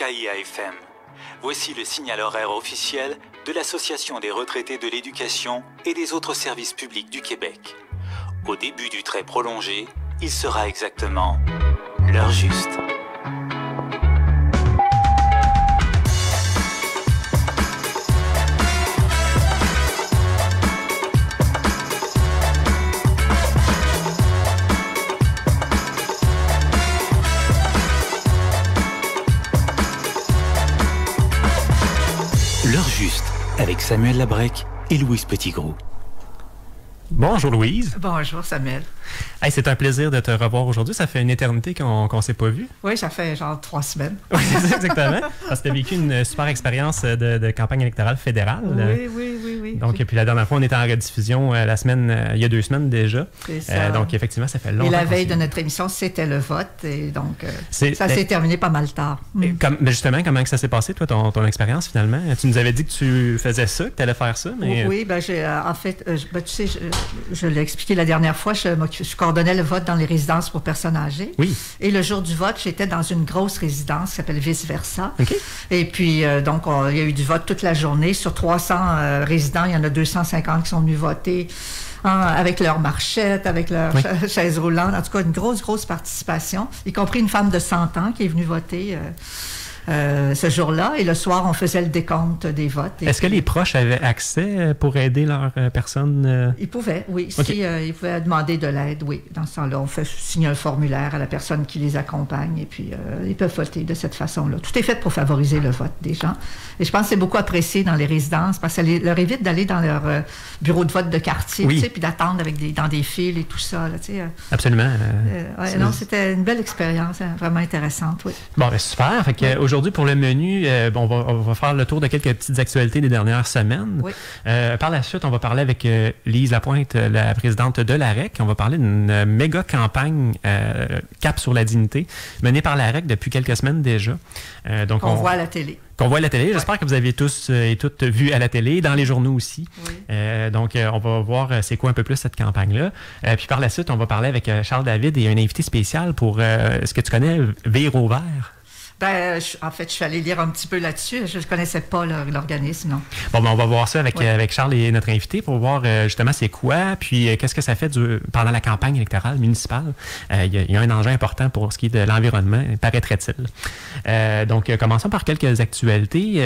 KIA-FM. Voici le signal horaire officiel de l'Association des retraités de l'éducation et des autres services publics du Québec. Au début du trait prolongé, il sera exactement l'heure juste. L'heure juste, avec Samuel Labrec et Louise Petitgros. Bonjour Louise. Bonjour Samuel. Hey, c'est un plaisir de te revoir aujourd'hui. Ça fait une éternité qu'on ne s'est pas vu. Oui, ça fait genre 3 semaines. Oui, c'est ça, exactement. Parce que tu as vécu une super expérience de campagne électorale fédérale. Oui. Donc, puis la dernière fois, on était en rediffusion il y a 2 semaines déjà. C'est ça. Donc, effectivement, ça fait longtemps. Et la veille de notre émission, c'était le vote. Et donc, ça s'est terminé pas mal tard. Mais justement, comment ça s'est passé, toi, ton expérience, finalement? Tu nous avais dit que tu faisais ça, que tu allais faire ça. Mais... Oui, en fait, tu sais, je l'ai expliqué la dernière fois, je coordonnais le vote dans les résidences pour personnes âgées. Oui. Et le jour du vote, j'étais dans une grosse résidence qui s'appelle Vice Versa. Okay. Et puis, donc, il y a eu du vote toute la journée. Sur 300 résidents, il y en a 250 qui sont venus voter avec leurs marchettes, avec leurs chaises roulantes. En tout cas, une grosse participation, y compris une femme de 100 ans qui est venue voter ce jour-là. Et le soir, on faisait le décompte des votes. Est-ce que les proches avaient accès pour aider leurs personnes? Ils pouvaient, oui. Okay. Ils pouvaient demander de l'aide, oui. Dans ce temps-là, on fait signer un formulaire à la personne qui les accompagne et puis ils peuvent voter de cette façon-là. Tout est fait pour favoriser le vote des gens. Et je pense que c'est beaucoup apprécié dans les résidences parce que ça leur évite d'aller dans leur bureau de vote de quartier, tu sais, puis d'attendre dans des files et tout ça. Là, tu sais, Absolument. Non, c'était une belle expérience, vraiment intéressante, oui. Bon, ben super. Fait que, aujourd'hui, pour le menu, on va faire le tour de quelques petites actualités des dernières semaines. Oui. Par la suite, on va parler avec Lise Lapointe, la présidente de l'AREC. On va parler d'une méga campagne Cap sur la dignité, menée par l'AREC depuis quelques semaines déjà. Donc on voit à la télé. Qu'on voit à la télé. J'espère que vous avez tous et toutes vu à la télé, dans les journaux aussi. Oui. Donc, on va voir c'est quoi un peu plus cette campagne-là. Puis par la suite, on va parler avec Charles David et un invité spécial pour, est-ce que tu connais Vire au vert? En fait, je suis allée lire un petit peu là-dessus. Je ne connaissais pas l'organisme, non. Bon, ben, on va voir ça avec Charles et notre invité pour voir justement c'est quoi, puis qu'est-ce que ça fait pendant la campagne électorale municipale. Il y a un enjeu important pour ce qui est de l'environnement, paraîtrait-il. Donc, commençons par quelques actualités.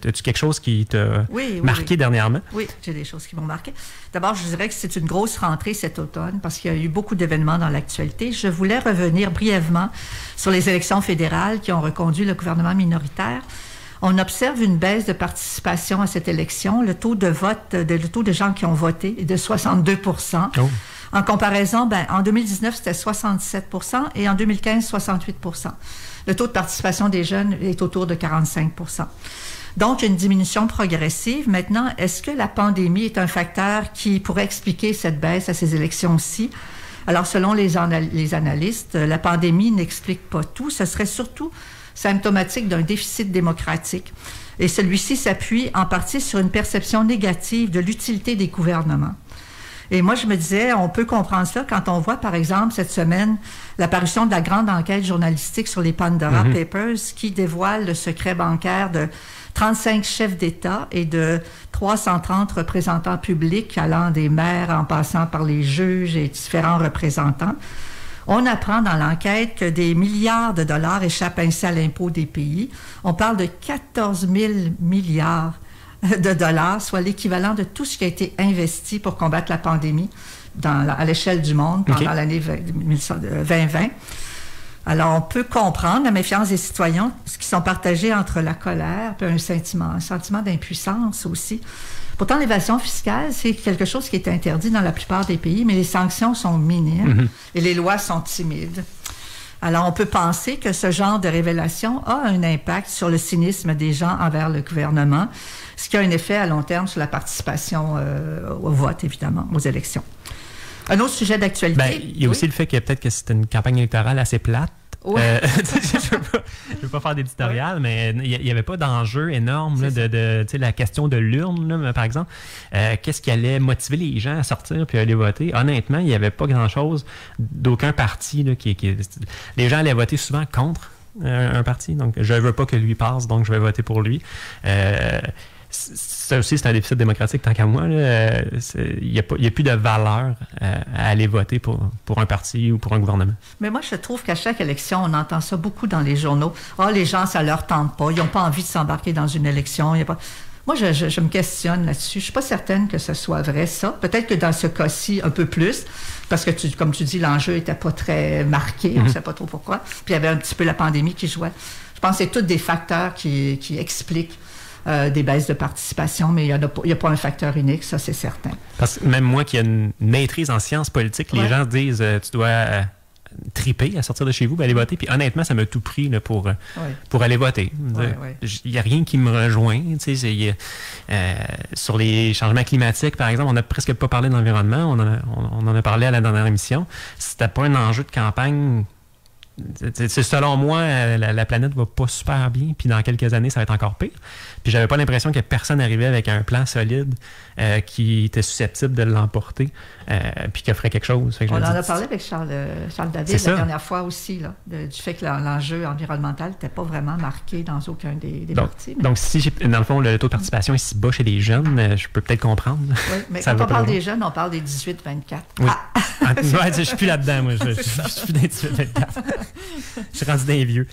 As-tu quelque chose qui t'a marqué dernièrement? Oui, j'ai des choses qui m'ont marqué. D'abord, je dirais que c'est une grosse rentrée cet automne parce qu'il y a eu beaucoup d'événements dans l'actualité. Je voulais revenir brièvement sur les élections fédérales qui ont reconduit le gouvernement minoritaire. On observe une baisse de participation à cette élection. Le taux de vote, le taux de gens qui ont voté est de 62 %. Oh. En comparaison, en 2019, c'était 67 % et en 2015, 68 %. Le taux de participation des jeunes est autour de 45 %. Donc, une diminution progressive. Maintenant, est-ce que la pandémie est un facteur qui pourrait expliquer cette baisse à ces élections-ci? Alors, selon les analystes, la pandémie n'explique pas tout. Ce serait surtout symptomatique d'un déficit démocratique. Et celui-ci s'appuie en partie sur une perception négative de l'utilité des gouvernements. Et moi, je me disais, on peut comprendre ça quand on voit, par exemple, cette semaine, l'apparition de la grande enquête journalistique sur les Pandora Papers qui dévoile le secret bancaire de 35 chefs d'État et de 330 représentants publics allant des maires en passant par les juges et différents représentants. On apprend dans l'enquête que des milliards de dollars échappent ainsi à l'impôt des pays. On parle de 14 000 milliards de dollars, soit l'équivalent de tout ce qui a été investi pour combattre la pandémie à l'échelle du monde pendant l'année 2020. Alors, on peut comprendre la méfiance des citoyens, ce qui sont partagés entre la colère et un sentiment d'impuissance aussi. Pourtant, l'évasion fiscale, c'est quelque chose qui est interdit dans la plupart des pays, mais les sanctions sont minimes et les lois sont timides. Alors, on peut penser que ce genre de révélation a un impact sur le cynisme des gens envers le gouvernement, ce qui a un effet à long terme sur la participation au vote, évidemment, aux élections. Un autre sujet d'actualité. Il y a aussi le fait que peut-être que c'était une campagne électorale assez plate. Ouais. Je ne veux pas faire d'éditorial, mais il n'y avait pas d'enjeu énorme là, de la question de l'urne, là, par exemple. Qu'est-ce qui allait motiver les gens à sortir puis à aller voter? Honnêtement, il n'y avait pas grand-chose d'aucun parti. Là, les gens allaient voter souvent contre un parti. Donc, je ne veux pas que lui passe, donc je vais voter pour lui. Ça aussi, c'est un déficit démocratique tant qu'à moi. Il n'y a plus de valeur à aller voter pour un parti ou pour un gouvernement. Mais moi, je trouve qu'à chaque élection, on entend ça beaucoup dans les journaux. Les gens, ça leur tente pas. Ils n'ont pas envie de s'embarquer dans une élection. Moi, je me questionne là-dessus. Je ne suis pas certaine que ce soit vrai, ça. Peut-être que dans ce cas-ci, un peu plus, parce que, comme tu dis, l'enjeu n'était pas très marqué. On ne sait pas trop pourquoi. Puis il y avait un petit peu la pandémie qui jouait. Je pense que c'est tous des facteurs qui expliquent des baisses de participation, mais il n'y a pas un facteur unique, ça, c'est certain. Parce que même moi qui ai une maîtrise en sciences politiques, les gens disent tu dois triper à sortir de chez vous, aller voter. Puis honnêtement, ça m'a tout pris là, pour aller voter. Il n'y a rien qui me rejoint. Sur les changements climatiques, par exemple, on n'a presque pas parlé d'environnement. On en a parlé à la dernière émission. C'était pas un enjeu de campagne. Selon moi, la planète va pas super bien, puis dans quelques années, ça va être encore pire. Puis j'avais pas l'impression que personne n'arrivait avec un plan solide qui était susceptible de l'emporter, puis qui ferait quelque chose. On en a parlé avec Charles David la dernière fois aussi, là, du fait que l'enjeu environnemental n'était pas vraiment marqué dans aucun des partis. Mais... Donc, si dans le fond, le taux de participation est si bas chez les jeunes, je peux peut-être comprendre. Oui, mais quand on parle des jeunes, on parle des 18-24. Oui. Ouais, je suis plus là-dedans, moi. Je suis plus des 18-24. Je suis rendu des vieux.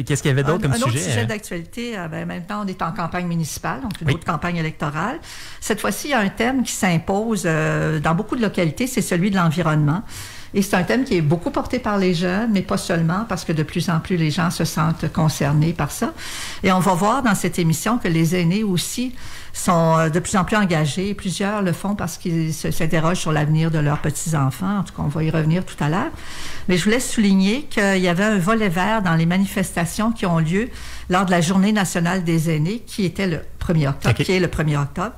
Qu'est-ce qu'il y avait d'autre comme sujet? Un autre sujet d'actualité, maintenant, on est en campagne municipale, donc une autre campagne électorale. Cette fois-ci, il y a un thème qui s'impose dans beaucoup de localités, c'est celui de l'environnement. Et c'est un thème qui est beaucoup porté par les jeunes, mais pas seulement, parce que de plus en plus, les gens se sentent concernés par ça. Et on va voir dans cette émission que les aînés aussi sont de plus en plus engagés. Plusieurs le font parce qu'ils s'interrogent sur l'avenir de leurs petits-enfants. En tout cas, on va y revenir tout à l'heure. Mais je voulais souligner qu'il y avait un volet vert dans les manifestations qui ont lieu lors de la Journée nationale des aînés, qui était le 1er octobre, qui est le 1er octobre.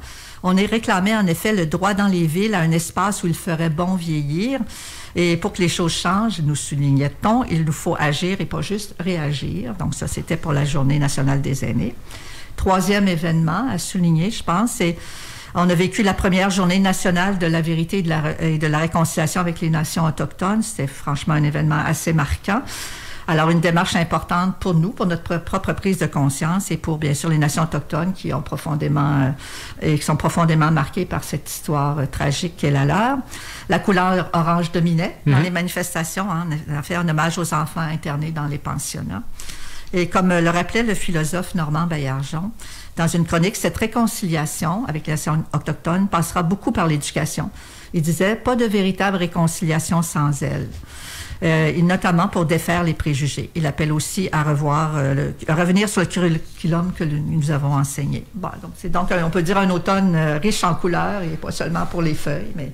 On est réclamé, en effet, le droit dans les villes à un espace où il ferait bon vieillir. Et pour que les choses changent, nous soulignait-on, il nous faut agir et pas juste réagir. Donc ça, c'était pour la Journée nationale des aînés. Troisième événement à souligner, je pense, c'est on a vécu la première Journée nationale de la vérité et de la réconciliation avec les nations autochtones. C'était franchement un événement assez marquant. Alors, une démarche importante pour nous, pour notre propre prise de conscience et pour, bien sûr, les nations autochtones qui sont profondément marquées par cette histoire tragique qu'est la leur. La couleur orange dominait dans les manifestations, on a fait un hommage aux enfants internés dans les pensionnats. Et comme le rappelait le philosophe Normand Baillargeon, dans une chronique, cette réconciliation avec les nations autochtones passera beaucoup par l'éducation. Il disait, pas de véritable réconciliation sans elle. Notamment pour défaire les préjugés. Il appelle aussi à revenir sur le curriculum que nous avons enseigné. Bon, donc c'est on peut dire un automne riche en couleurs, et pas seulement pour les feuilles, mais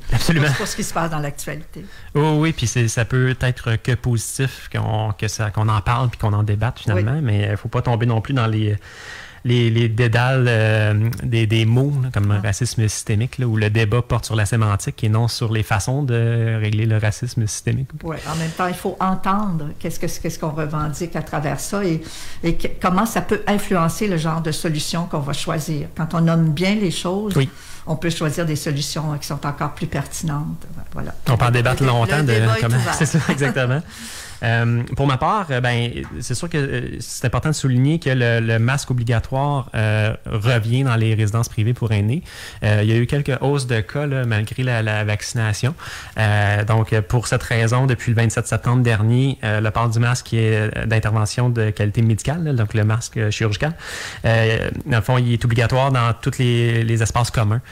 pour ce qui se passe dans l'actualité. Oh, oui, puis ça peut être que positif qu'on en parle puis qu'on en débatte finalement, mais il ne faut pas tomber non plus dans les dédales des mots, là, comme racisme systémique, là, où le débat porte sur la sémantique et non sur les façons de régler le racisme systémique. Oui, en même temps, il faut entendre qu'est-ce qu'on revendique à travers ça et comment ça peut influencer le genre de solution qu'on va choisir. Quand on nomme bien les choses, on peut choisir des solutions qui sont encore plus pertinentes. Voilà. On peut en débattre longtemps de comment. C'est ça, exactement. Pour ma part, c'est sûr que c'est important de souligner que le masque obligatoire revient dans les résidences privées pour aînés. Il y a eu quelques hausses de cas là, malgré la vaccination. Donc, pour cette raison, depuis le 27 septembre dernier, le port du masque est d'intervention de qualité médicale, là, donc le masque chirurgical. Dans le fond, il est obligatoire dans tous les espaces communs,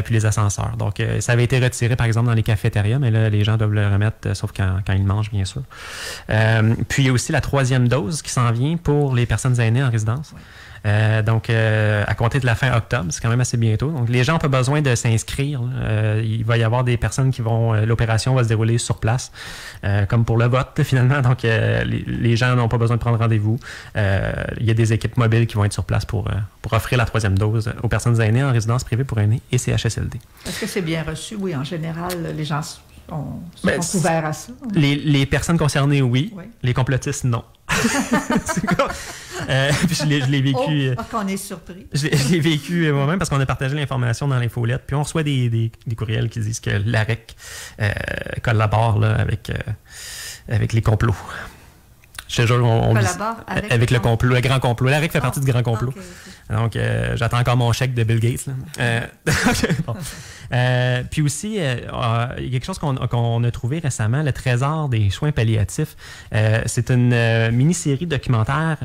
puis les ascenseurs. Donc, ça avait été retiré, par exemple, dans les cafétérias, mais là, les gens doivent le remettre, sauf quand ils mangent, bien sûr. Puis il y a aussi la 3e dose qui s'en vient pour les personnes aînées en résidence. Donc, à compter de la fin octobre, c'est quand même assez bientôt. Donc, les gens n'ont pas besoin de s'inscrire. Il va y avoir des personnes l'opération va se dérouler sur place, comme pour le vote, finalement. Donc, les gens n'ont pas besoin de prendre rendez-vous. Il y a des équipes mobiles qui vont être sur place pour offrir la 3e dose aux personnes aînées en résidence privée pour aînés et CHSLD. Est-ce que c'est bien reçu? Oui, en général, les gens sont ouverts à ça. Les personnes concernées, oui. Les complotistes, non. Je l'ai vécu. Qu'on est surpris. Je l'ai vécu moi-même parce qu'on a partagé l'information dans l'infolette. Puis on reçoit des courriels qui disent que l'AREC collabore là, avec les complots. Je te jure, on collabore avec le complot, le grand complot. La RIC fait partie du grand complot. Okay. Donc, j'attends encore mon chèque de Bill Gates. Bon. Puis aussi, il y a quelque chose qu'on a trouvé récemment, le trésor des soins palliatifs. C'est une mini-série documentaire,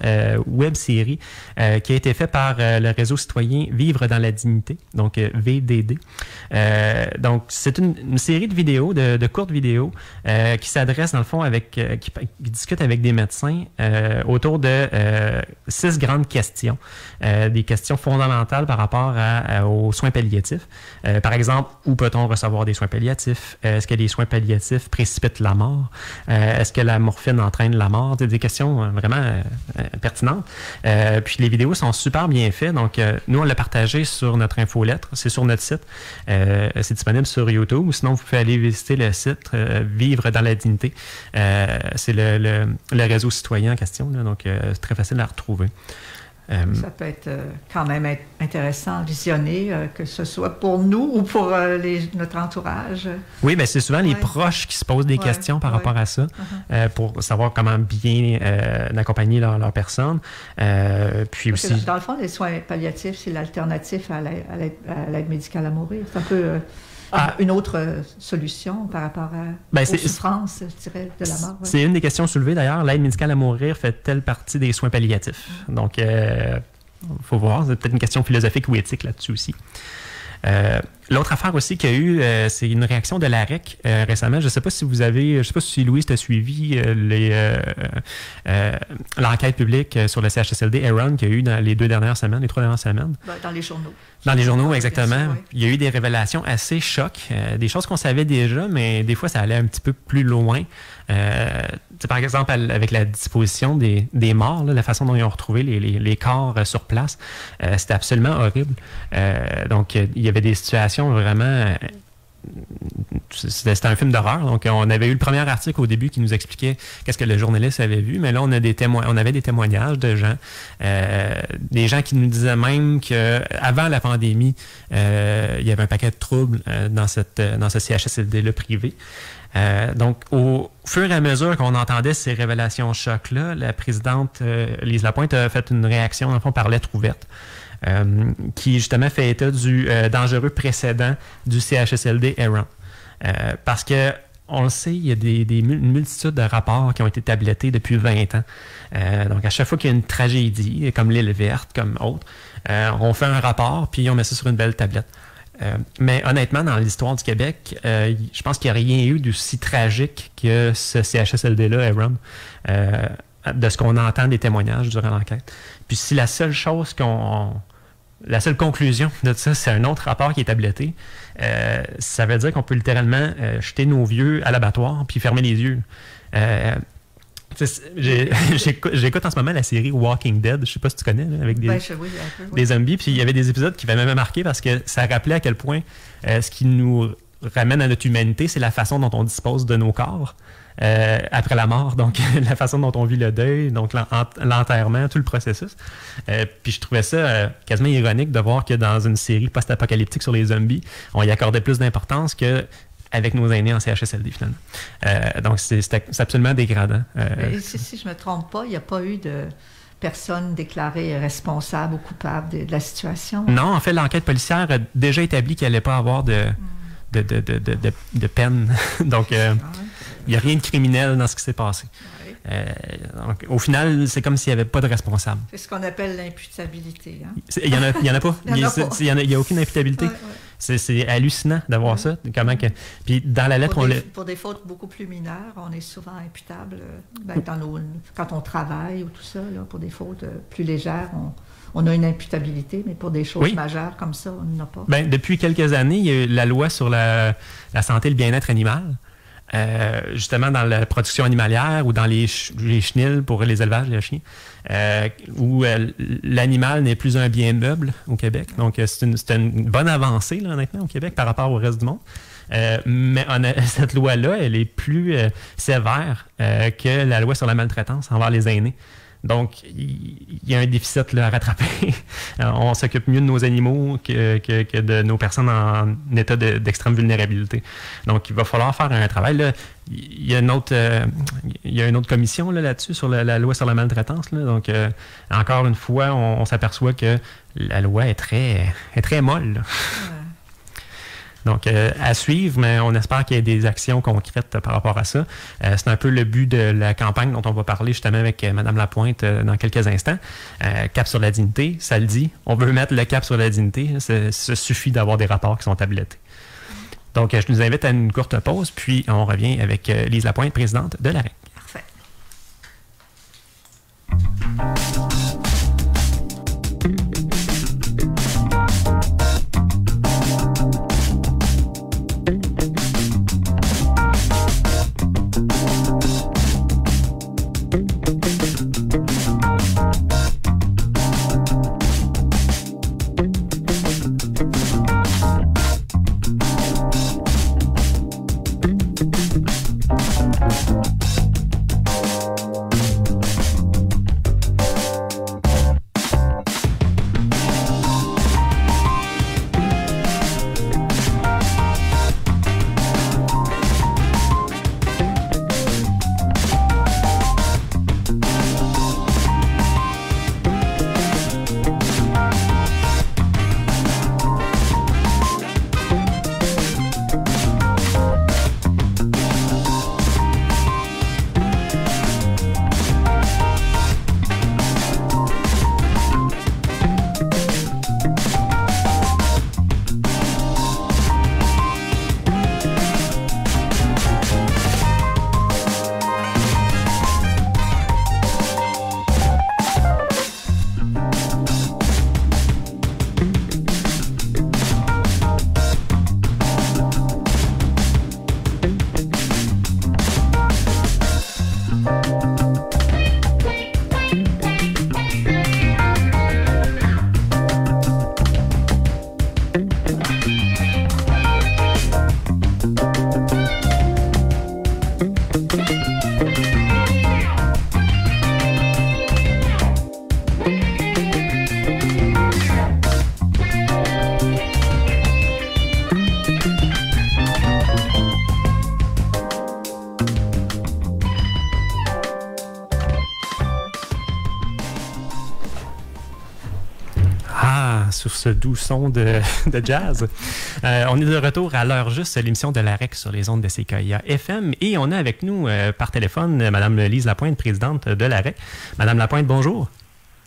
web-série, qui a été faite par le réseau citoyen Vivre dans la dignité, donc VDD. Donc, c'est une série de vidéos, de courtes vidéos, qui s'adresse, dans le fond, qui discute avec des médecins autour de 6 grandes questions. Des questions fondamentales par rapport aux soins palliatifs. Par exemple, où peut-on recevoir des soins palliatifs? Est-ce que les soins palliatifs précipitent la mort? Est-ce que la morphine entraîne la mort? C'est des questions vraiment pertinentes. Puis les vidéos sont super bien faites. Donc, nous, on l'a partagé sur notre infolettre. C'est sur notre site. C'est disponible sur YouTube. Ou sinon, vous pouvez aller visiter le site Vivre dans la dignité. C'est le réseau citoyen en question. Là, donc, c'est très facile à retrouver. Ça peut être quand même intéressant à visionner, que ce soit pour nous ou pour notre entourage. Oui, bien, c'est souvent les proches qui se posent des questions par rapport à ça, pour savoir comment bien accompagner leur personne. Puis parce aussi... Dans le fond, les soins palliatifs, c'est l'alternative à l'aide médicale à mourir. C'est un peu... une autre solution par rapport aux souffrances, je dirais, de la mort. Ouais. C'est une des questions soulevées d'ailleurs. L'aide médicale à mourir fait-elle partie des soins palliatifs? Donc, il faut voir. C'est peut-être une question philosophique ou éthique là-dessus aussi. L'autre affaire aussi qu'il y a eu, c'est une réaction de la REC récemment. Je ne sais pas si vous avez, je sais pas si Louise t'a suivi l'enquête publique sur le CHSLD Aaron qu'il y a eu dans les 3 dernières semaines. Dans les journaux. Dans les journaux, exactement. Sûr, oui. Il y a eu des révélations assez chocs, des choses qu'on savait déjà, mais des fois, ça allait un petit peu plus loin. Par exemple, avec la disposition des morts, là, la façon dont ils ont retrouvé les corps sur place, c'était absolument horrible. Donc, il y avait des situations vraiment... C'était un film d'horreur. Donc, on avait eu le premier article au début qui nous expliquait qu'est-ce que le journaliste avait vu, mais là, on avait des témoignages de gens, des gens qui nous disaient même qu'avant la pandémie, il y avait un paquet de troubles dans ce CHSLD-là privé. Donc, au fur et à mesure qu'on entendait ces révélations chocs-là, la présidente Lise Lapointe a fait une réaction, en fond, par lettre ouverte. Qui justement fait état du dangereux précédent du CHSLD Aaron. Parce que on le sait, il y a une multitude de rapports qui ont été tablettés depuis 20 ans. Donc, à chaque fois qu'il y a une tragédie, comme l'île verte, comme autre, on fait un rapport, puis on met ça sur une belle tablette. Mais honnêtement, dans l'histoire du Québec, je pense qu'il n'y a rien eu d'aussi tragique que ce CHSLD-là, Aaron, de ce qu'on entend des témoignages durant l'enquête. Puis si la seule conclusion de ça, c'est un autre rapport qui est tabletté, ça veut dire qu'on peut littéralement jeter nos vieux à l'abattoir puis fermer les yeux. J'écoute en ce moment la série Walking Dead, je sais pas si tu connais, là, avec des zombies, puis il y avait des épisodes qui m'avaient marqué parce que ça rappelait à quel point ce qui nous ramène à notre humanité, c'est la façon dont on dispose de nos corps. Après la mort, donc la façon dont on vit le deuil, donc l'enterrement, tout le processus. Puis je trouvais ça quasiment ironique de voir que dans une série post-apocalyptique sur les zombies, on y accordait plus d'importance qu'avec nos aînés en CHSLD, finalement. Donc c'est absolument dégradant. Si je ne me trompe pas, il n'y a pas eu de personne déclarée responsable ou coupable de la situation. Non, en fait, l'enquête policière a déjà établi qu'il n'allait pas avoir de peine. Donc, il n'y a rien de criminel dans ce qui s'est passé. Oui. Donc, au final, c'est comme s'il n'y avait pas de responsable. C'est ce qu'on appelle l'imputabilité. Hein? Il n'y en a pas. Il n'y a aucune imputabilité. Ouais, ouais. C'est hallucinant d'avoir ça. Comment que... Puis dans la lettre, pour des fautes beaucoup plus mineures, on est souvent imputable quand on travaille ou tout ça. Là, pour des fautes plus légères, on a une imputabilité, mais pour des choses majeures comme ça, on n'en a pas. Bien, depuis quelques années, il y a eu la loi sur la santé et le bien-être animal. Justement dans la production animalière ou dans les chenils pour les élevages de chiens, où l'animal n'est plus un bien meuble au Québec. Donc, c'est une bonne avancée, là, honnêtement, au Québec par rapport au reste du monde. Mais cette loi-là, elle est plus sévère que la loi sur la maltraitance envers les aînés. Donc, il y a un déficit là, à rattraper. On s'occupe mieux de nos animaux que de nos personnes en état d'extrême vulnérabilité. Donc, il va falloir faire un travail. Là. Il y a une autre commission là-dessus sur la loi sur la maltraitance. Là. Donc, encore une fois, on s'aperçoit que la loi est très molle. Là. Donc, à suivre, mais on espère qu'il y ait des actions concrètes par rapport à ça. C'est un peu le but de la campagne dont on va parler justement avec Mme Lapointe dans quelques instants. Cap sur la dignité, ça le dit. On veut mettre le cap sur la dignité. Ça suffit d'avoir des rapports qui sont tablettés. Donc, je nous invite à une courte pause, puis on revient avec Lise Lapointe, présidente de l'AREC. Parfait. Sur ce doux son de jazz. On est de retour à l'heure juste, l'émission de l'AREC sur les ondes de CKIA FM. Et on a avec nous par téléphone Mme Lise Lapointe, présidente de l'AREC. Mme Lapointe, bonjour.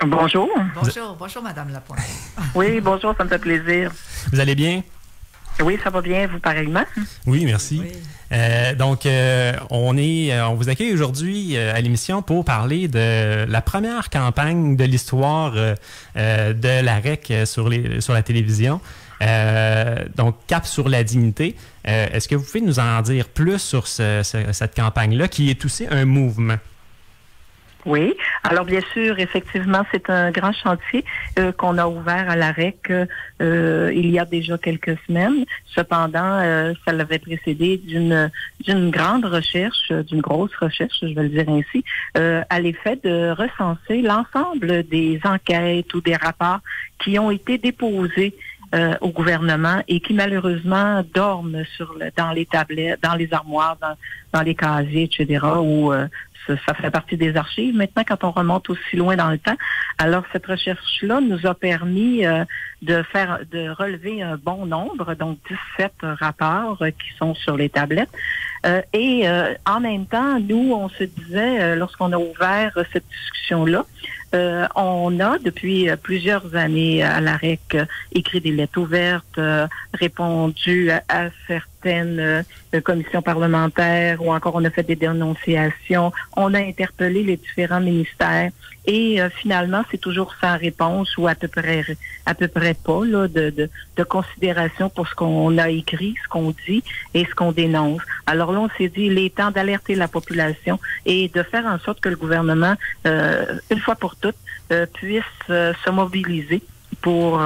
Bonjour. Bonjour, Mme Lapointe. Oui, bonjour, ça me fait plaisir. Vous allez bien? Oui, ça va bien, vous pareillement? Oui, merci. Oui. Donc, on vous accueille aujourd'hui à l'émission pour parler de la première campagne de l'histoire de l'AREC sur la télévision. Donc, Cap sur la dignité. Est-ce que vous pouvez nous en dire plus sur cette campagne-là, qui est aussi un mouvement? Oui. Alors, bien sûr, effectivement, c'est un grand chantier qu'on a ouvert à l'AREC il y a déjà quelques semaines. Cependant, ça l'avait précédé d'une grande recherche, d'une grosse recherche, je vais le dire ainsi, à l'effet de recenser l'ensemble des enquêtes ou des rapports qui ont été déposés au gouvernement et qui malheureusement dorment dans les tablettes, dans les armoires, dans les casiers, etc., où ça fait partie des archives. Maintenant, quand on remonte aussi loin dans le temps, alors cette recherche-là nous a permis de relever un bon nombre, donc 17 rapports qui sont sur les tablettes. Et en même temps, nous, on se disait, lorsqu'on a ouvert cette discussion-là, on a, depuis plusieurs années à l'AREC, écrit des lettres ouvertes, répondu à certaines commissions parlementaires, ou encore on a fait des dénonciations, on a interpellé les différents ministères, et finalement, c'est toujours sans réponse, ou à peu près pas là, de considération pour ce qu'on a écrit, ce qu'on dit et ce qu'on dénonce. Alors là, on s'est dit, il est temps d'alerter la population et de faire en sorte que le gouvernement, une fois pour toutes, puisse se mobiliser pour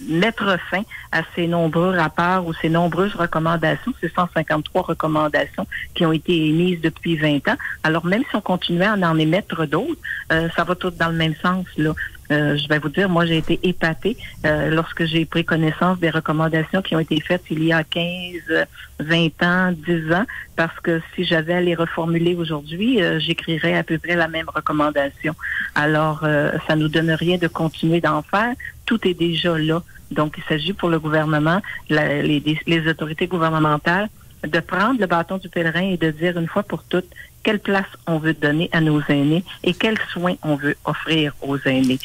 mettre fin à ces nombreux rapports ou ces nombreuses recommandations, ces 153 recommandations qui ont été émises depuis 20 ans. Alors, même si on continuait à en émettre d'autres, ça va tout dans le même sens, là. Je vais vous dire, moi, j'ai été épatée lorsque j'ai pris connaissance des recommandations qui ont été faites il y a 15, 20 ans, 10 ans, parce que si j'avais à les reformuler aujourd'hui, j'écrirais à peu près la même recommandation. Alors, ça nous donne rien de continuer d'en faire. Tout est déjà là. Donc, il s'agit pour le gouvernement, les autorités gouvernementales, de prendre le bâton du pèlerin et de dire une fois pour toutes quelle place on veut donner à nos aînés et quels soins on veut offrir aux aînés.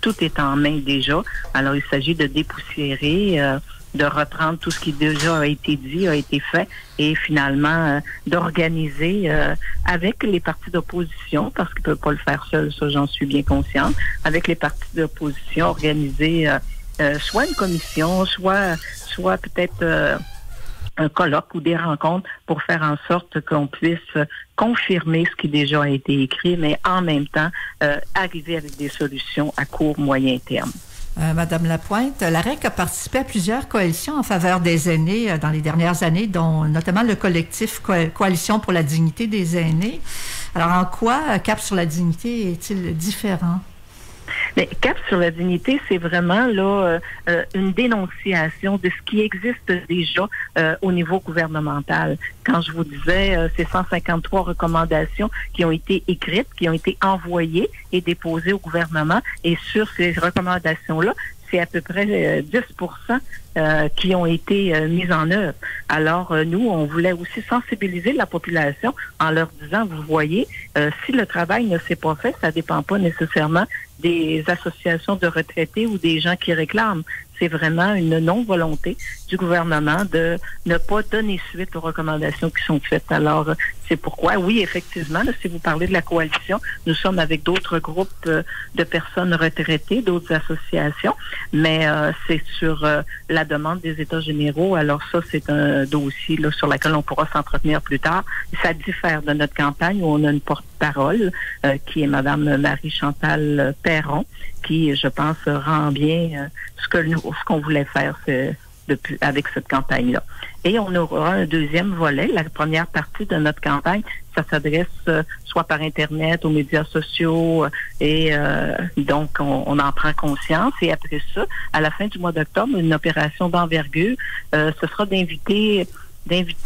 Tout est en main déjà. Alors, il s'agit de dépoussiérer, de reprendre tout ce qui déjà a été dit, a été fait, et finalement d'organiser avec les partis d'opposition, parce qu'ils ne peuvent pas le faire seuls, ça j'en suis bien consciente, avec les partis d'opposition, organiser soit une commission, soit peut-être un colloque ou des rencontres pour faire en sorte qu'on puisse confirmer ce qui déjà a été écrit, mais en même temps arriver avec des solutions à court, moyen terme. Madame Lapointe, l'AREC a participé à plusieurs coalitions en faveur des aînés dans les dernières années, dont notamment le collectif Coalition pour la dignité des aînés. Alors, en quoi Cap sur la dignité est-il différent? Mais Cap sur la dignité, c'est vraiment là une dénonciation de ce qui existe déjà au niveau gouvernemental. Quand je vous disais ces 153 recommandations qui ont été écrites, qui ont été envoyées et déposées au gouvernement, et sur ces recommandations-là, c'est à peu près 10% qui ont été mises en œuvre. Alors, nous, on voulait aussi sensibiliser la population en leur disant, vous voyez, si le travail ne s'est pas fait, ça ne dépend pas nécessairement des associations de retraités ou des gens qui réclament. C'est vraiment une non-volonté du gouvernement de ne pas donner suite aux recommandations qui sont faites. Alors, c'est pourquoi, oui, effectivement, là, si vous parlez de la coalition, nous sommes avec d'autres groupes de personnes retraitées, d'autres associations, mais c'est sur la demande des États généraux. Alors ça, c'est un dossier là, sur lequel on pourra s'entretenir plus tard. Ça diffère de notre campagne où on a une porte-parole qui est Mme Marie-Chantal Perron, qui, je pense, rend bien ce qu'on voulait faire avec cette campagne-là. Et on aura un deuxième volet. La première partie de notre campagne, ça s'adresse soit par Internet, aux médias sociaux, et donc on en prend conscience. Et après ça, à la fin du mois d'octobre, une opération d'envergure, ce sera d'inviter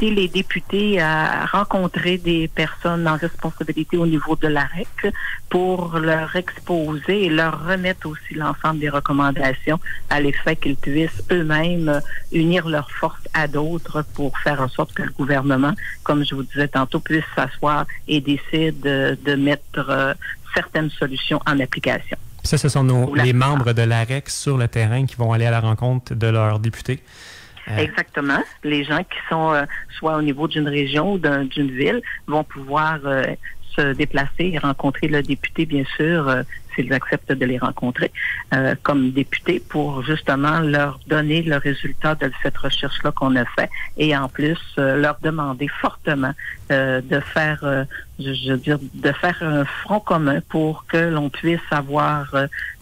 les députés à rencontrer des personnes en responsabilité au niveau de l'AREC pour leur exposer et leur remettre aussi l'ensemble des recommandations à l'effet qu'ils puissent eux-mêmes unir leurs forces à d'autres pour faire en sorte que le gouvernement, comme je vous disais tantôt, puisse s'asseoir et décide de mettre certaines solutions en application. Ça, ce sont les membres de l'AREC sur le terrain qui vont aller à la rencontre de leurs députés. Exactement. Les gens qui sont soit au niveau d'une région ou d'une ville vont pouvoir se déplacer et rencontrer le député, bien sûr, s'ils acceptent de les rencontrer comme députés pour justement leur donner le résultat de cette recherche-là qu'on a fait et en plus leur demander fortement de faire, de faire un front commun pour que l'on puisse avoir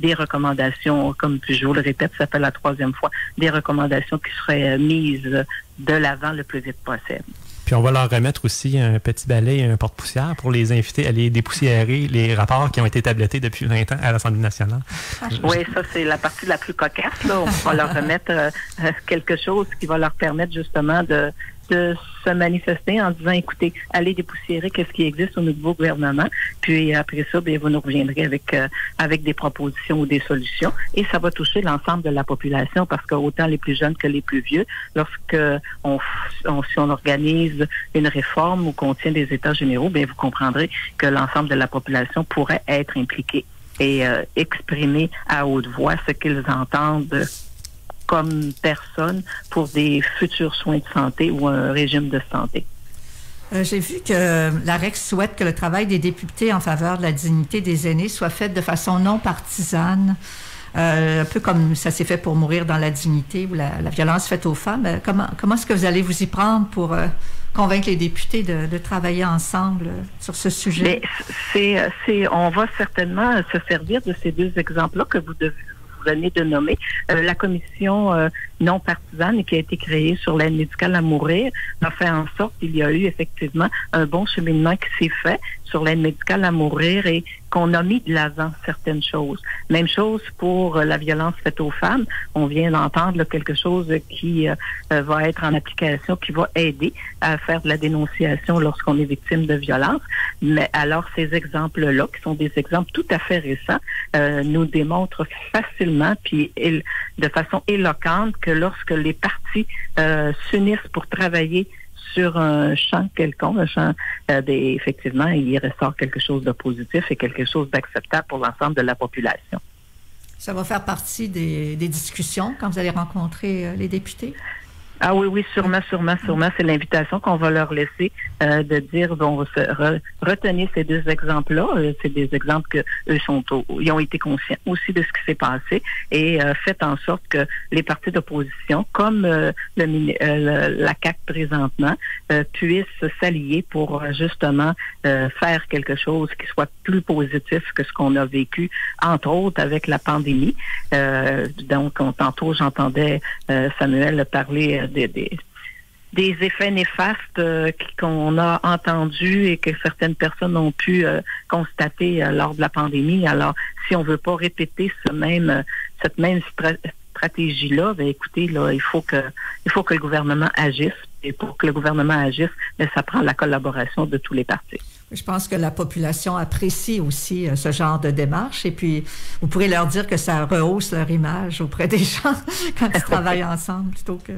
des recommandations, comme je vous le répète, ça fait la 3e fois, des recommandations qui seraient mises de l'avant le plus vite possible. Puis on va leur remettre aussi un petit balai et un porte-poussière pour les inviter à aller dépoussiérer les rapports qui ont été tablettés depuis 20 ans à l'Assemblée nationale. Oui, ça, c'est la partie la plus cocasse, là. On va leur remettre quelque chose qui va leur permettre justement de se manifester en disant, écoutez, allez dépoussiérer qu'est-ce qui existe au niveau gouvernement, puis après ça, bien, vous nous reviendrez avec des propositions ou des solutions, et ça va toucher l'ensemble de la population, parce que autant les plus jeunes que les plus vieux, lorsque si on organise une réforme ou qu'on tient des États généraux, bien, vous comprendrez que l'ensemble de la population pourrait être impliquée et exprimer à haute voix ce qu'ils entendent comme personne pour des futurs soins de santé ou un régime de santé. J'ai vu que l'AREC souhaite que le travail des députés en faveur de la dignité des aînés soit fait de façon non partisane, un peu comme ça s'est fait pour Mourir dans la dignité ou la violence faite aux femmes. Comment est-ce que vous allez vous y prendre pour convaincre les députés de travailler ensemble sur ce sujet? Mais on va certainement se servir de ces deux exemples-là que vous venez de nommer. La commission non partisane qui a été créée sur l'aide médicale à mourir a fait en sorte qu'il y a eu effectivement un bon cheminement qui s'est fait sur l'aide médicale à mourir et qu'on a mis de l'avant certaines choses. Même chose pour la violence faite aux femmes. On vient d'entendre là, quelque chose qui va être en application, qui va aider à faire de la dénonciation lorsqu'on est victime de violence. Mais alors, ces exemples-là, qui sont des exemples tout à fait récents, nous démontrent facilement, puis de façon éloquente, que lorsque les partis s'unissent pour travailler sur un champ quelconque, un champ, effectivement, il ressort quelque chose de positif et quelque chose d'acceptable pour l'ensemble de la population. Ça va faire partie des discussions quand vous allez rencontrer les députés? Ah oui, sûrement. C'est l'invitation qu'on va leur laisser de dire, bon, retenez ces deux exemples-là. C'est des exemples que eux ils ont été conscients aussi de ce qui s'est passé et faites en sorte que les partis d'opposition, comme la CAQ présentement, puissent s'allier pour justement faire quelque chose qui soit plus positif que ce qu'on a vécu, entre autres avec la pandémie. Donc, tantôt, j'entendais Samuel parler des effets néfastes qu'on a entendus et que certaines personnes ont pu constater lors de la pandémie. Alors, si on veut pas répéter cette même stratégie-là, ben écoutez, là, il faut que le gouvernement agisse. Et pour que le gouvernement agisse, ben, ça prend la collaboration de tous les partis. Je pense que la population apprécie aussi ce genre de démarche et puis vous pourrez leur dire que ça rehausse leur image auprès des gens quand ils travaillent ensemble plutôt que...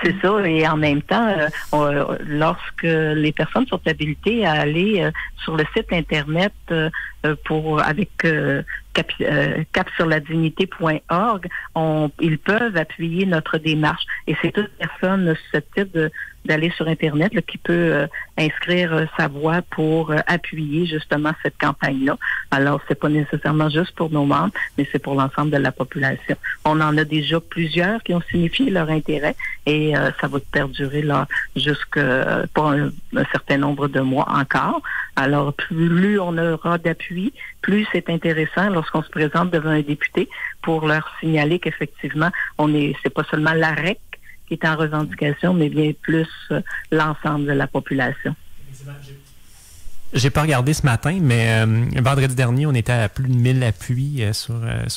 C'est ça, et en même temps, lorsque les personnes sont habilitées à aller sur le site Internet avec capsurladignité.org, ils peuvent appuyer notre démarche. Et c'est toute personne susceptible d'aller sur Internet là, qui peut inscrire sa voix pour appuyer justement cette campagne-là. Alors, c'est pas nécessairement juste pour nos membres, mais c'est pour l'ensemble de la population. On en a déjà plusieurs qui ont signifié leur intérêt et ça va perdurer là pour un certain nombre de mois encore. Alors, plus on aura d'appui, plus c'est intéressant lorsqu'on se présente devant un député pour leur signaler qu'effectivement, c'est pas seulement la REC qui est en revendication, mais bien plus l'ensemble de la population. J'ai pas regardé ce matin, mais vendredi dernier, on était à plus de 1000 appuis sur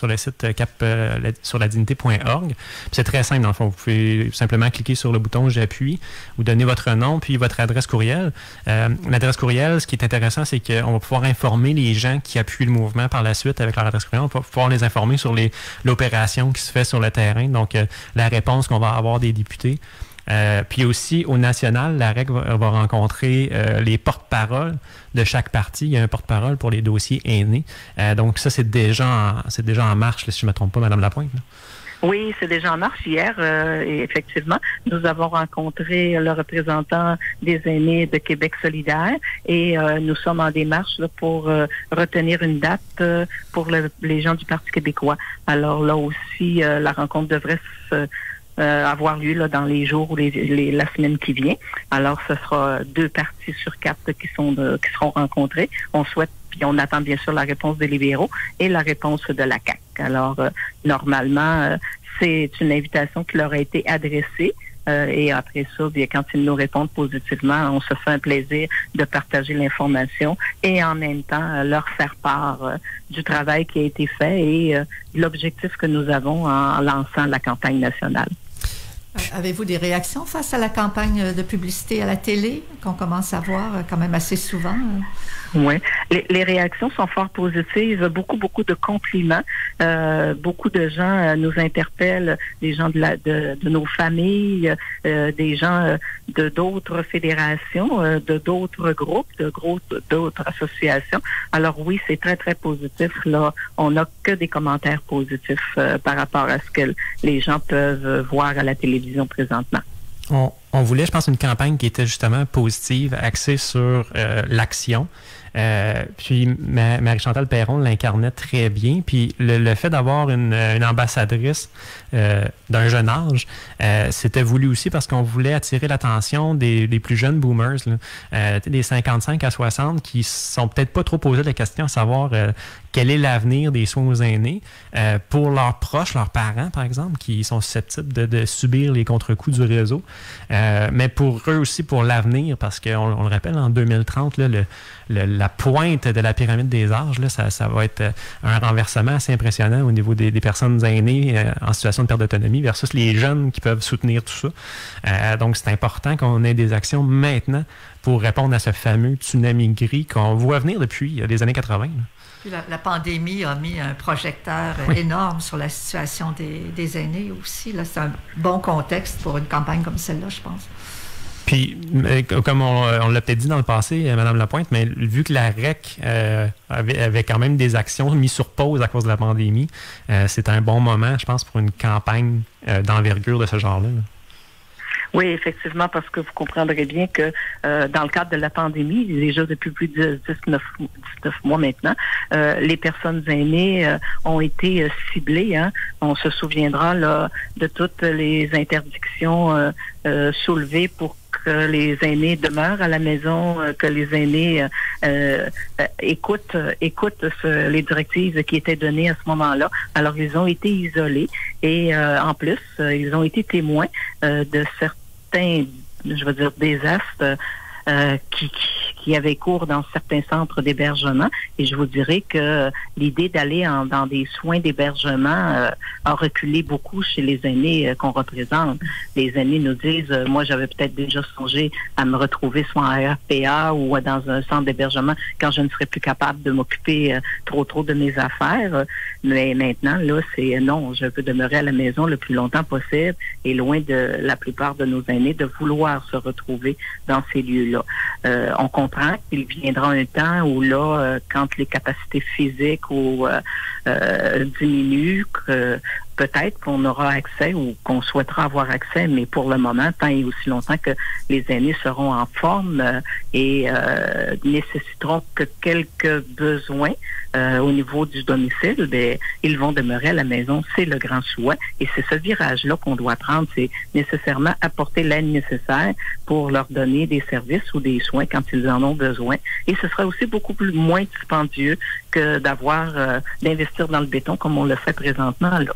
le site capsurladignité.org. C'est très simple, dans le fond. Vous pouvez simplement cliquer sur le bouton « J'appuie », vous donnez votre nom puis votre adresse courriel. L'adresse courriel, ce qui est intéressant, c'est qu'on va pouvoir informer les gens qui appuient le mouvement par la suite avec leur adresse courriel. On va pouvoir les informer sur l'opération qui se fait sur le terrain, donc la réponse qu'on va avoir des députés. Puis aussi, au national, la REC va rencontrer les porte-paroles de chaque parti. Il y a un porte-parole pour les dossiers aînés. Donc ça, c'est déjà en marche, là, si je ne me trompe pas, Mme Lapointe. Là. Oui, c'est déjà en marche. Hier, et effectivement, nous avons rencontré le représentant des aînés de Québec solidaire et nous sommes en démarche là, pour retenir une date pour les gens du Parti québécois. Alors là aussi, la rencontre devrait avoir lieu là, dans les jours ou la semaine qui vient. Alors, ce sera 2 partis sur 4 qui seront rencontrés. On souhaite, puis on attend bien sûr la réponse des libéraux et la réponse de la CAQ. Alors, normalement, c'est une invitation qui leur a été adressée. Et après ça, bien, quand ils nous répondent positivement, on se fait un plaisir de partager l'information et en même temps leur faire part du travail qui a été fait et de l'objectif que nous avons en lançant la campagne nationale. Avez-vous des réactions face à la campagne de publicité à la télé qu'on commence à voir quand même assez souvent? Oui, les réactions sont fort positives, beaucoup de compliments. Beaucoup de gens nous interpellent, des gens de nos familles, des gens de d'autres fédérations, de d'autres groupes, d'autres associations. Alors oui, c'est très, très positif. Là, on n'a que des commentaires positifs par rapport à ce que les gens peuvent voir à la télévision présentement. On voulait, je pense, une campagne qui était justement positive, axée sur l'action. Puis Marie-Chantal Perron l'incarnait très bien. Puis le fait d'avoir une ambassadrice d'un jeune âge, c'était voulu aussi parce qu'on voulait attirer l'attention des plus jeunes boomers, là, des 55 à 60 qui sont peut-être pas trop posés la question à savoir quel est l'avenir des soins aux aînés pour leurs proches, leurs parents, par exemple, qui sont susceptibles de subir les contre-coups du réseau. Mais pour eux aussi, pour l'avenir, parce qu'on le rappelle, en 2030, là, la pointe de la pyramide des âges, là, ça va être un renversement assez impressionnant au niveau des personnes aînées en situation de perte d'autonomie versus les jeunes qui peuvent soutenir tout ça. Donc, c'est important qu'on ait des actions maintenant pour répondre à ce fameux tsunami gris qu'on voit venir depuis les années 80. Là. Puis la pandémie a mis un projecteur énorme sur la situation des aînés aussi. Là, c'est un bon contexte pour une campagne comme celle-là, je pense. Puis, comme on l'a peut-être dit dans le passé, Mme Lapointe, mais vu que la REC avait quand même des actions mises sur pause à cause de la pandémie, c'est un bon moment, je pense, pour une campagne d'envergure de ce genre-là. Là. Oui, effectivement, parce que vous comprendrez bien que dans le cadre de la pandémie, déjà depuis plus de 19 mois maintenant, les personnes aînées ont été ciblées. Hein. On se souviendra là de toutes les interdictions soulevées pour que les aînés demeurent à la maison, que les aînés écoutent les directives qui étaient données à ce moment-là. Alors, ils ont été isolés et en plus, ils ont été témoins de certains, je veux dire, désastres qui avaient cours dans certains centres d'hébergement. Et je vous dirais que l'idée d'aller dans des soins d'hébergement a reculé beaucoup chez les aînés qu'on représente. Les aînés nous disent, moi j'avais peut-être déjà songé à me retrouver soit en RPA ou dans un centre d'hébergement quand je ne serais plus capable de m'occuper trop de mes affaires. Mais maintenant, là, c'est non, je veux demeurer à la maison le plus longtemps possible et loin de la plupart de nos aînés de vouloir se retrouver dans ces lieux-là. On comprend qu'il viendra un temps où là, quand les capacités physiques diminuent, peut-être qu'on aura accès ou qu'on souhaitera avoir accès, mais pour le moment, tant et aussi longtemps que les aînés seront en forme et nécessiteront que quelques besoins au niveau du domicile, bien, ils vont demeurer à la maison. C'est le grand souhait et c'est ce virage-là qu'on doit prendre. C'est nécessairement apporter l'aide nécessaire pour leur donner des services ou des soins quand ils en ont besoin. Et ce sera aussi beaucoup moins dispendieux que d'investir dans le béton comme on le fait présentement là.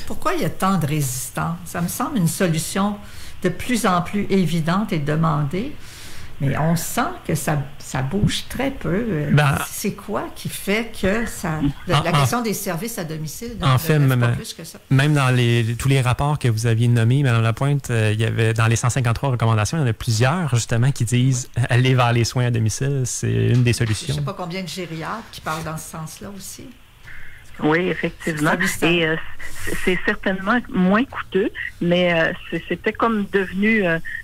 Pourquoi il y a tant de résistance? Ça me semble une solution de plus en plus évidente et demandée, mais on sent que ça bouge très peu. C'est quoi qui fait que la question des services à domicile ne fait pas plus que ça? Même dans tous les rapports que vous aviez nommés, Mme Lapointe, il y avait dans les 153 recommandations, il y en a plusieurs justement qui disent aller vers les soins à domicile, c'est une des solutions. Je ne sais pas combien de gériatres qui parlent dans ce sens-là aussi. Oui, effectivement. Et c'est certainement moins coûteux, mais c'était comme devenu,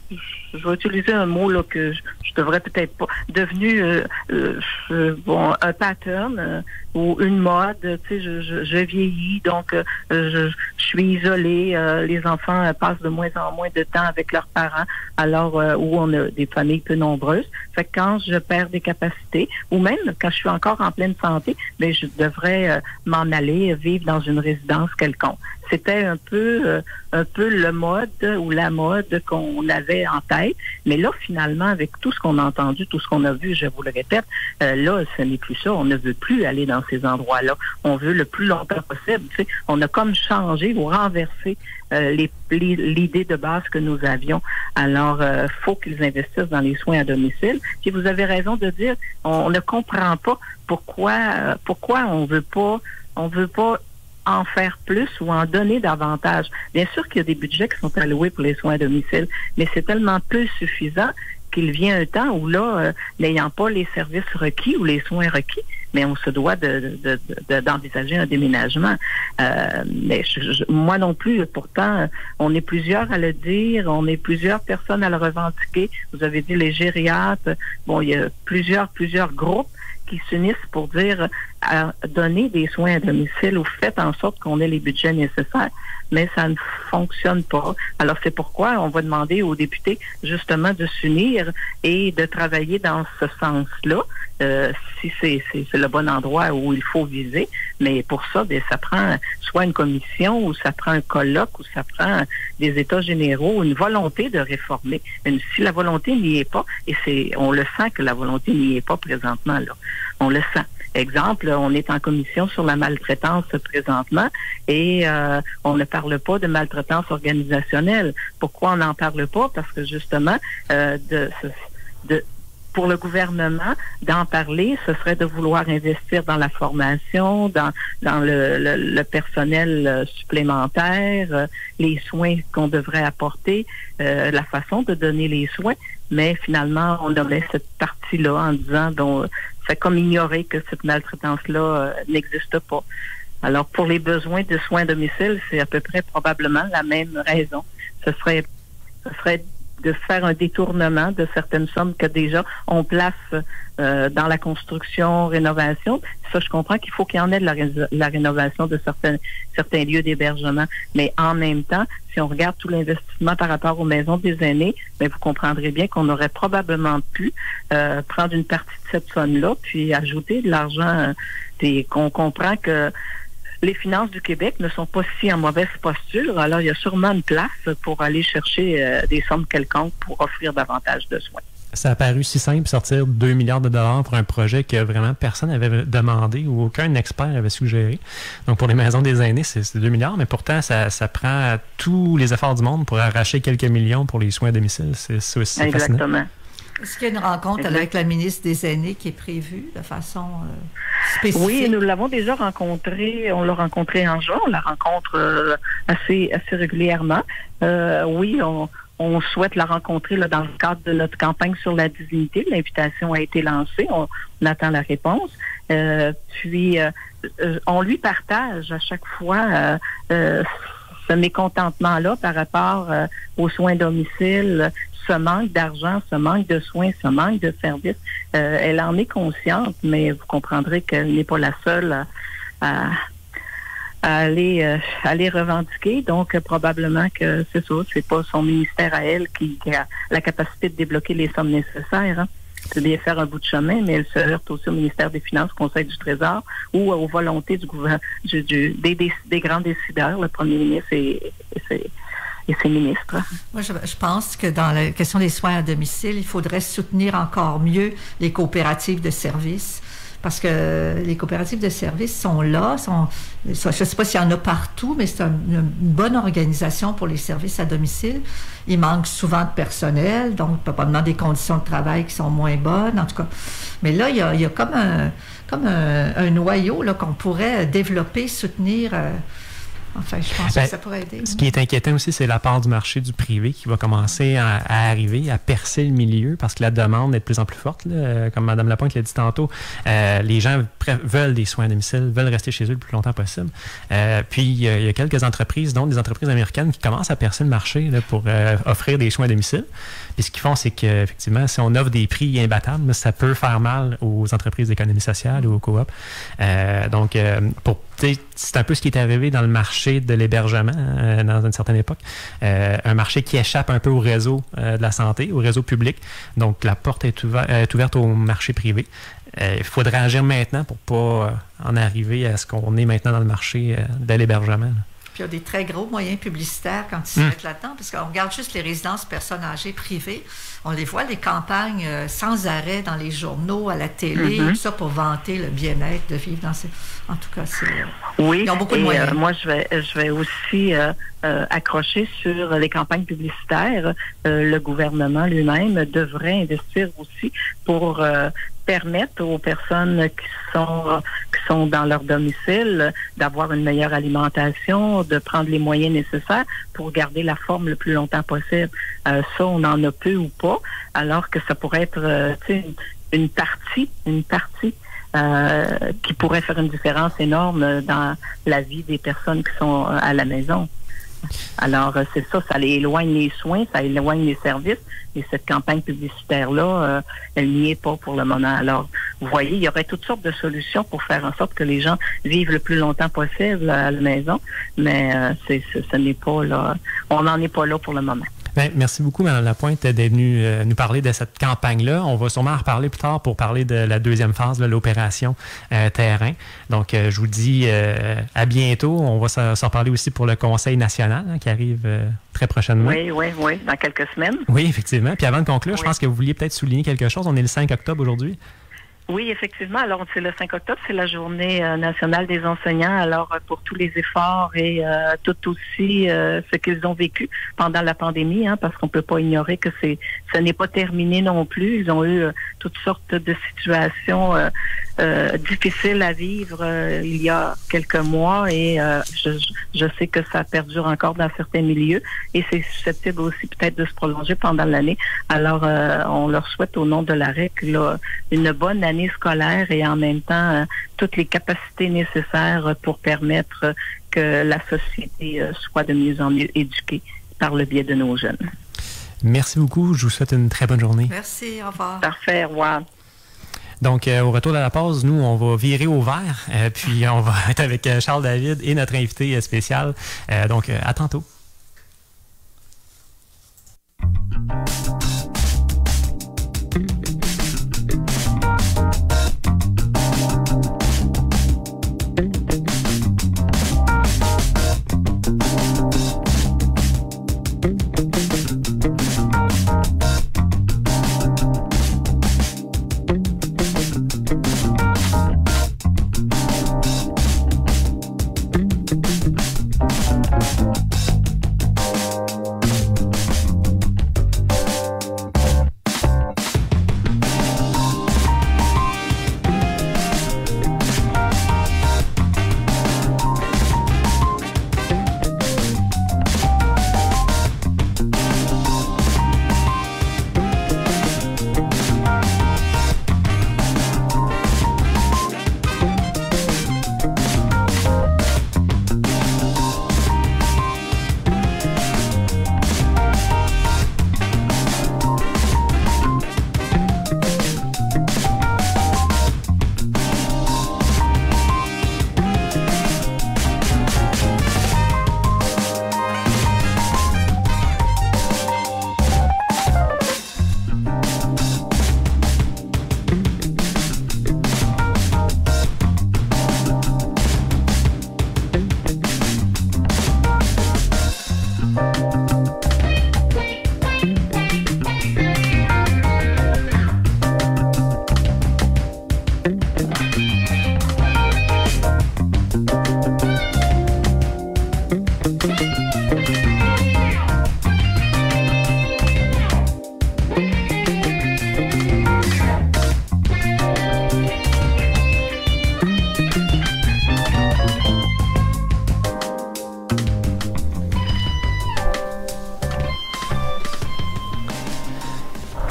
je vais utiliser un mot là que je devrais peut-être pas, devenu un pattern ou une mode. Tu sais, je vieillis, donc je suis isolée. Les enfants passent de moins en moins de temps avec leurs parents, alors où on a des familles peu nombreuses. Fait que quand je perds des capacités, ou même quand je suis encore en pleine santé, ben je devrais m'en aller vivre dans une résidence quelconque. C'était un peu le mode ou la mode qu'on avait en tête. Mais là, finalement, avec tout ce qu'on a entendu, tout ce qu'on a vu, je vous le répète, là, ce n'est plus ça. On ne veut plus aller dans ces endroits-là. On veut le plus longtemps possible. Tu sais, on a comme changé ou renversé l'idée de base que nous avions. Alors, faut qu'ils investissent dans les soins à domicile. Puis vous avez raison de dire, on ne comprend pas pourquoi on veut pas en faire plus ou en donner davantage. Bien sûr qu'il y a des budgets qui sont alloués pour les soins à domicile, mais c'est tellement peu suffisant qu'il vient un temps où là, n'ayant pas les services requis ou les soins requis, mais on se doit d'envisager un déménagement. Mais moi non plus, pourtant, on est plusieurs à le dire, on est plusieurs personnes à le revendiquer. Vous avez dit les gériatres. Bon, il y a plusieurs groupes qui s'unissent pour dire donner des soins à domicile ou faites en sorte qu'on ait les budgets nécessaires. mais ça ne fonctionne pas. Alors, c'est pourquoi on va demander aux députés, justement, de s'unir et de travailler dans ce sens-là, si c'est le bon endroit où il faut viser. Mais pour ça, bien, ça prend soit une commission, ou ça prend un colloque, ou ça prend des états généraux, une volonté de réformer. Mais si la volonté n'y est pas, et on le sent que la volonté n'y est pas présentement, là. On le sent. Exemple, on est en commission sur la maltraitance présentement et on ne parle pas de maltraitance organisationnelle. Pourquoi on n'en parle pas? Parce que justement, pour le gouvernement, d'en parler, ce serait de vouloir investir dans la formation, dans le personnel supplémentaire, les soins qu'on devrait apporter, la façon de donner les soins. Mais finalement, on aurait cette partie-là en disant fait comme ignorer que cette maltraitance-là n'existe pas. Alors, pour les besoins de soins à domicile, c'est à peu près probablement la même raison. Ce serait de faire un détournement de certaines sommes que déjà on place dans la construction, rénovation. Ça, je comprends qu'il faut qu'il y en ait de la rénovation de certains lieux d'hébergement. Mais en même temps, si on regarde tout l'investissement par rapport aux maisons des aînés, bien, vous comprendrez bien qu'on aurait probablement pu prendre une partie de cette somme-là, puis ajouter de l'argent, et qu'on comprend que les finances du Québec ne sont pas si en mauvaise posture. Alors, il y a sûrement une place pour aller chercher des sommes quelconques pour offrir davantage de soins. Ça a paru si simple, sortir 2 milliards de dollars pour un projet que vraiment personne n'avait demandé ou aucun expert avait suggéré. Donc, pour les maisons des aînés, c'est 2 milliards, mais pourtant, ça prend tous les efforts du monde pour arracher quelques millions pour les soins à domicile. C'est aussi Exactement. Fascinant. Est-ce qu'il y a une rencontre avec la ministre des Aînés qui est prévue de façon spécifique? Oui, nous l'avons déjà rencontrée. On l'a rencontrée en juin. On la rencontre assez régulièrement. Oui, on souhaite la rencontrer là, dans le cadre de notre campagne sur la dignité. L'invitation a été lancée. On attend la réponse. Puis, on lui partage à chaque fois ce mécontentement-là par rapport aux soins à domicile, ce manque d'argent, ce manque de soins, ce manque de services. Elle en est consciente, mais vous comprendrez qu'elle n'est pas la seule à aller revendiquer. Donc, probablement que c'est ça, c'est pas son ministère à elle qui a la capacité de débloquer les sommes nécessaires. Hein. C'est bien faire un bout de chemin, mais elle se heurte aussi au ministère des Finances, au Conseil du Trésor, ou aux volontés du gouvernement, des grands décideurs, le premier ministre et ses ministres. Moi, je pense que dans la question des soins à domicile, il faudrait soutenir encore mieux les coopératives de services. Parce que les coopératives de services sont là, je ne sais pas s'il y en a partout, mais c'est une bonne organisation pour les services à domicile. Il manque souvent de personnel, donc probablement des conditions de travail qui sont moins bonnes, en tout cas. Mais là, il y a comme un noyau là, qu'on pourrait développer, soutenir. Enfin, je pense que ça pourrait aider. Ce qui est inquiétant aussi, c'est la part du marché du privé qui va commencer à arriver, à percer le milieu parce que la demande est de plus en plus forte. Là. Comme Mme Lapointe l'a dit tantôt, les gens veulent des soins à domicile, veulent rester chez eux le plus longtemps possible. Puis, il y a quelques entreprises, dont des entreprises américaines, qui commencent à percer le marché là, pour offrir des soins à domicile. Puis, ce qu'ils font, c'est qu'effectivement, si on offre des prix imbattables, ça peut faire mal aux entreprises d'économie sociale ou aux coops. Donc, c'est un peu ce qui est arrivé dans le marché de l'hébergement dans une certaine époque. Un marché qui échappe un peu au réseau de la santé, au réseau public. Donc, la porte est ouverte au marché privé. Il faudrait agir maintenant pour ne pas en arriver à ce qu'on est maintenant dans le marché de l'hébergement. Là. Puis il y a des très gros moyens publicitaires quand ils se mettent là-dedans, parce qu'on regarde juste les résidences personnes âgées privées. On les voit, les campagnes sans arrêt dans les journaux, à la télé, tout ça pour vanter le bien-être de vivre dans ces... En tout cas, c'est... Oui, ils ont beaucoup de moyens. Moi, je vais aussi accrocher sur les campagnes publicitaires. Le gouvernement lui-même devrait investir aussi pour permettre aux personnes qui sont dans leur domicile d'avoir une meilleure alimentation, de prendre les moyens nécessaires pour garder la forme le plus longtemps possible. Ça, on en a peu ou pas, alors que ça pourrait être une partie qui pourrait faire une différence énorme dans la vie des personnes qui sont à la maison. Alors, c'est ça, ça éloigne les soins, ça éloigne les services. Et cette campagne publicitaire-là, elle n'y est pas pour le moment. Alors, vous voyez, il y aurait toutes sortes de solutions pour faire en sorte que les gens vivent le plus longtemps possible à la maison. Mais ce n'est pas là. On n'en est pas là pour le moment. Bien, merci beaucoup, Mme Lapointe, d'être venue nous parler de cette campagne-là. On va sûrement en reparler plus tard pour parler de la deuxième phase de l'opération terrain. Donc, je vous dis à bientôt. On va s'en parler aussi pour le Conseil national qui arrive très prochainement. Oui, dans quelques semaines. Oui, effectivement. Puis avant de conclure, je pense que vous vouliez peut-être souligner quelque chose. On est le 5 octobre aujourd'hui. Oui, effectivement. Alors, c'est le 5 octobre, c'est la journée nationale des enseignants. Alors, pour tous les efforts et tout aussi ce qu'ils ont vécu pendant la pandémie, parce qu'on peut pas ignorer que ce n'est pas terminé non plus. Ils ont eu toutes sortes de situations difficiles à vivre il y a quelques mois et je sais que ça perdure encore dans certains milieux et c'est susceptible aussi peut-être de se prolonger pendant l'année. Alors, on leur souhaite au nom de la REC une bonne année scolaire et en même temps toutes les capacités nécessaires pour permettre que la société soit de mieux en mieux éduquée par le biais de nos jeunes. Merci beaucoup. Je vous souhaite une très bonne journée. Merci. Au revoir. Parfait. Au revoir. Donc, au retour de la pause, nous, on va virer au vert, puis on va être avec Charles David et notre invité spécial. Donc, à tantôt.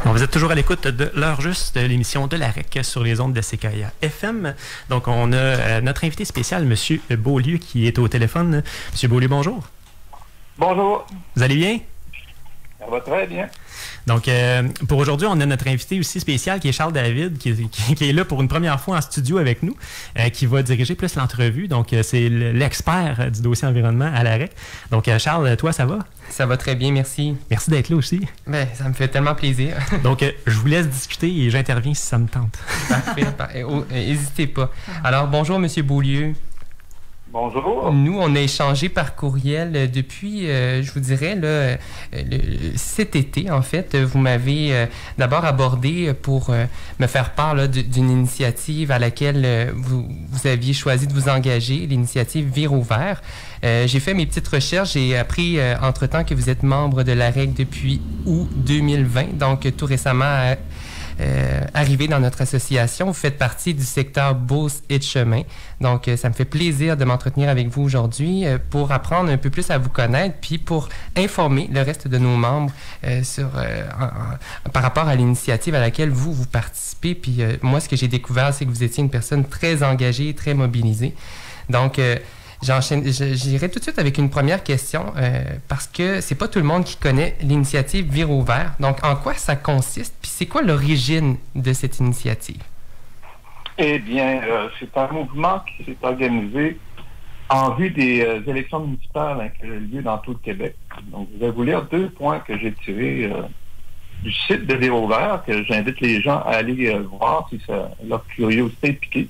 Vous êtes toujours à l'écoute de l'heure juste de l'émission de la REC sur les ondes de CKIA FM. Donc, on a notre invité spécial, M. Beaulieu, qui est au téléphone. M. Beaulieu, bonjour. Bonjour. Vous allez bien? Ça va très bien. Donc, pour aujourd'hui, on a notre invité aussi spécial qui est Charles David, qui est là pour une première fois en studio avec nous, qui va diriger plus l'entrevue. Donc, c'est l'expert du dossier environnement à la REC. Donc, Charles, toi, ça va? Ça va très bien, merci. Merci d'être là aussi. Ben, ça me fait tellement plaisir. Donc, je vous laisse discuter et j'interviens si ça me tente. Parfait. N'hésitez pas. Alors, bonjour, M. Beaulieu. Bonjour. Nous, on a échangé par courriel depuis, je vous dirais, là, cet été, en fait. Vous m'avez d'abord abordé pour me faire part là, d'une initiative à laquelle vous aviez choisi de vous engager, l'initiative Vire au vert. J'ai fait mes petites recherches. J'ai appris entre-temps que vous êtes membre de la REC depuis août 2020, donc tout récemment arrivé dans notre association. Vous faites partie du secteur Beauce et de Chemin. Donc, ça me fait plaisir de m'entretenir avec vous aujourd'hui pour apprendre un peu plus à vous connaître, puis pour informer le reste de nos membres par rapport à l'initiative à laquelle vous participez. Puis moi, ce que j'ai découvert, c'est que vous étiez une personne très engagée, très mobilisée. Donc, J'irai tout de suite avec une première question parce que c'est pas tout le monde qui connaît l'initiative Viro Vert. Donc, en quoi ça consiste? Puis c'est quoi l'origine de cette initiative? Eh bien, c'est un mouvement qui s'est organisé en vue des élections municipales qui ont lieu dans tout le Québec. Donc, je vais vous lire 2 points que j'ai tirés du site de Viro Vert, que j'invite les gens à aller voir si leur curiosité est piquée.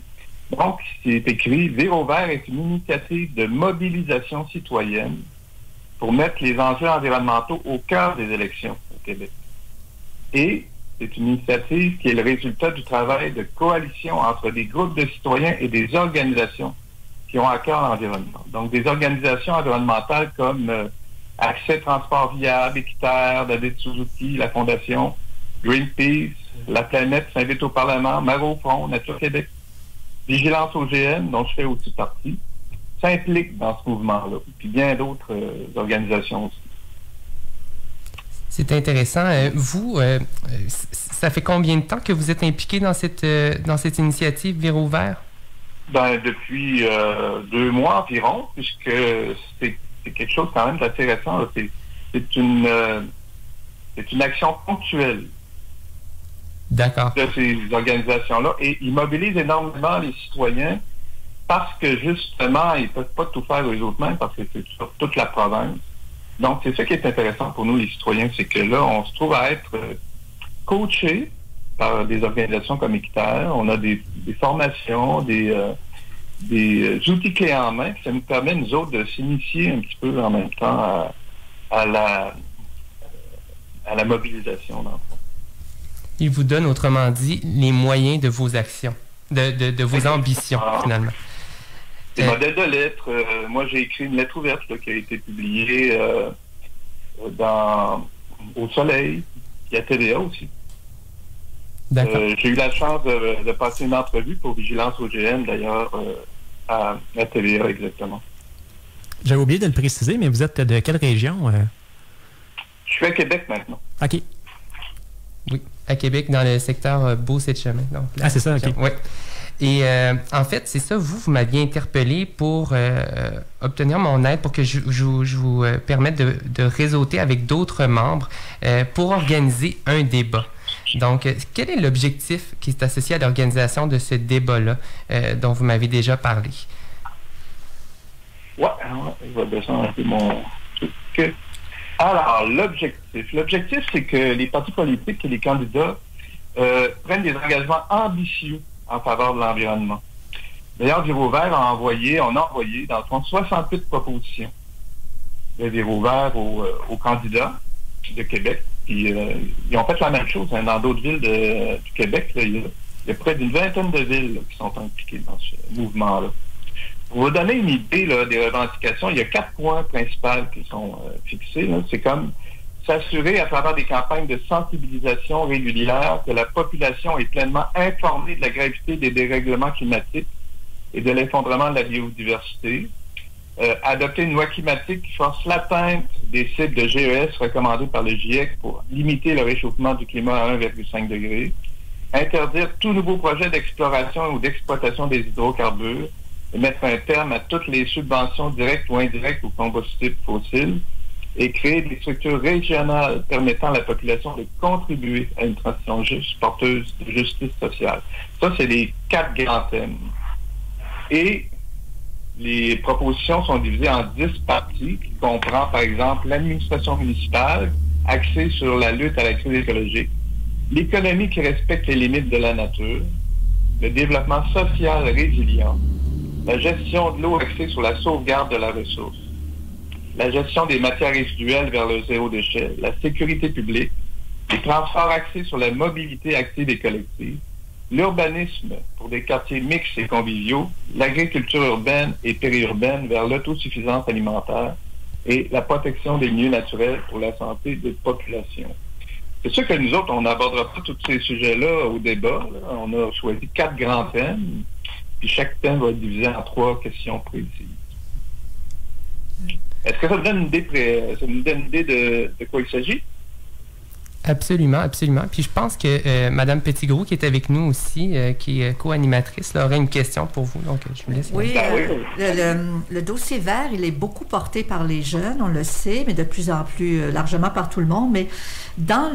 Donc, c'est écrit « Viro Vert est une initiative de mobilisation citoyenne pour mettre les enjeux environnementaux au cœur des élections au Québec. » Et c'est une initiative qui est le résultat du travail de coalition entre des groupes de citoyens et des organisations qui ont à cœur l'environnement. Donc, des organisations environnementales comme Accès Transport Viable, Équiterre, David Suzuki, la Fondation, Greenpeace, La Planète s'invite au Parlement, Mer au Front, Nature Québec, Vigilance OGM, dont je fais aussi partie, s'impliquent dans ce mouvement-là, puis bien d'autres organisations aussi. C'est intéressant. Vous, ça fait combien de temps que vous êtes impliqué dans cette initiative Viro Vert? Ben, depuis 2 mois environ, puisque c'est quelque chose quand même d'assez récent. Là. C'est une action ponctuelle. D'accord. De ces organisations-là. Et ils mobilisent énormément les citoyens parce que, justement, ils ne peuvent pas tout faire eux-mêmes parce que c'est sur toute la province. Donc, c'est ça qui est intéressant pour nous, les citoyens, c'est que là, on se trouve à être coachés par des organisations comme Équiterre. On a des formations, des outils clés en main, puis ça nous permet, nous autres, de s'initier un petit peu en même temps à la mobilisation, dans le fond. Il vous donne, autrement dit, les moyens de vos actions, de vos ambitions, finalement. Des modèles de lettres. Moi, j'ai écrit une lettre ouverte là, qui a été publiée au Soleil, et à TVA aussi. J'ai eu la chance de passer une entrevue pour Vigilance OGM, d'ailleurs, à TVA, exactement. J'avais oublié de le préciser, mais vous êtes de quelle région? Je suis à Québec maintenant. OK. Oui, à Québec, dans le secteur Beau-Sept-Chemins. C'est ça, OK. Oui. Et en fait, c'est ça, vous m'aviez interpellé pour obtenir mon aide pour que je vous permette de réseauter avec d'autres membres pour organiser un débat. Donc, quel est l'objectif qui est associé à l'organisation de ce débat-là dont vous m'avez déjà parlé? Oui, je vais descendre un peu mon truc. Alors, l'objectif, c'est que les partis politiques et les candidats prennent des engagements ambitieux en faveur de l'environnement. D'ailleurs, Viro Vert on a envoyé, dans le fond, 68 propositions de Viro Vert aux candidats de Québec. Puis, ils ont fait la même chose dans d'autres villes du Québec. Là, il y a près d'une vingtaine de villes là, qui sont impliquées dans ce mouvement-là. Pour vous donner une idée là, des revendications, il y a 4 points principaux qui sont fixés. Là. C'est comme s'assurer à travers des campagnes de sensibilisation régulières que la population est pleinement informée de la gravité des dérèglements climatiques et de l'effondrement de la biodiversité. Adopter une loi climatique qui force l'atteinte des cibles de GES recommandées par le GIEC pour limiter le réchauffement du climat à 1,5 degré. Interdire tout nouveau projet d'exploration ou d'exploitation des hydrocarbures et mettre un terme à toutes les subventions directes ou indirectes aux combustibles fossiles et créer des structures régionales permettant à la population de contribuer à une transition juste, porteuse de justice sociale. Ça, c'est les 4 grands thèmes. Et les propositions sont divisées en 10 parties qui comprend, par exemple, l'administration municipale, axée sur la lutte à la crise écologique, l'économie qui respecte les limites de la nature, le développement social résilient, la gestion de l'eau axée sur la sauvegarde de la ressource, la gestion des matières résiduelles vers le zéro déchet, la sécurité publique, les transports axés sur la mobilité active et collective, l'urbanisme pour des quartiers mixtes et conviviaux, l'agriculture urbaine et périurbaine vers l'autosuffisance alimentaire et la protection des milieux naturels pour la santé des populations. C'est sûr que nous autres, on n'abordera pas tous ces sujets-là au débat. Là. On a choisi 4 grands thèmes, puis chaque thème va être divisé en 3 questions précises. Est-ce que ça vous donne une idée, de quoi il s'agit? Absolument, absolument. Puis je pense que Mme Petitgrou, qui est avec nous aussi, qui est co-animatrice, là, aurait une question pour vous. Donc, je vous laisse. Oui, le dossier vert, il est beaucoup porté par les jeunes, on le sait, mais de plus en plus largement par tout le monde. Mais dans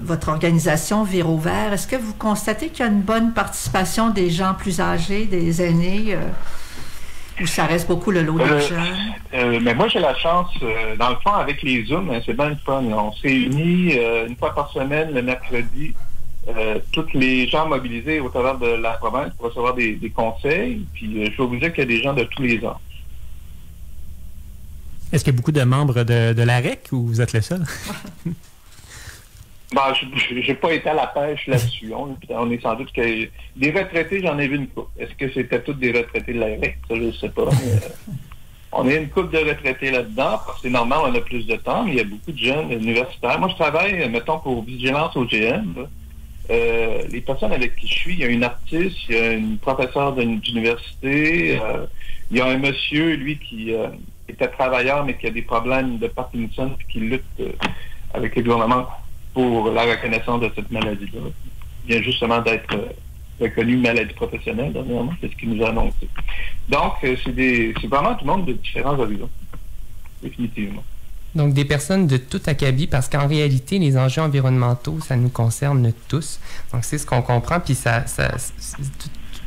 votre organisation Véro Vert, est-ce que vous constatez qu'il y a une bonne participation des gens plus âgés, des aînés, ou ça reste beaucoup le lot des jeunes? Mais moi, j'ai la chance, dans le fond, avec les Zooms, c'est bien le fun. On se réunit une fois par semaine, le mercredi, tous les gens mobilisés au travers de la province pour recevoir des conseils. Puis, je vais vous dire qu'il y a des gens de tous les âges. Est-ce qu'il y a beaucoup de membres de l'AREC ou vous êtes le seul? Ben, j'ai pas été à la pêche là-dessus. On est sans doute que des retraités, j'en ai vu une couple. Est-ce que c'était tous des retraités de l'AREC? Ça, je ne sais pas. Mais, on a une couple de retraités là-dedans, parce que c'est normal, on a plus de temps, mais il y a beaucoup de jeunes universitaires. Moi, je travaille, mettons, pour Vigilance OGM. Les personnes avec qui je suis, il y a une artiste, il y a une professeure d'université, il y a un monsieur, lui, qui était travailleur, mais qui a des problèmes de Parkinson, puis qui lutte avec le gouvernement pour la reconnaissance de cette maladie-là. Il vient justement d'être reconnu maladie professionnelle dernièrement, c'est ce qu'il nous a annoncé. Donc, c'est vraiment tout le monde de différents horizons, définitivement. Donc, des personnes de tout acabit, parce qu'en réalité, les enjeux environnementaux, ça nous concerne tous. Donc, c'est ce qu'on comprend, puis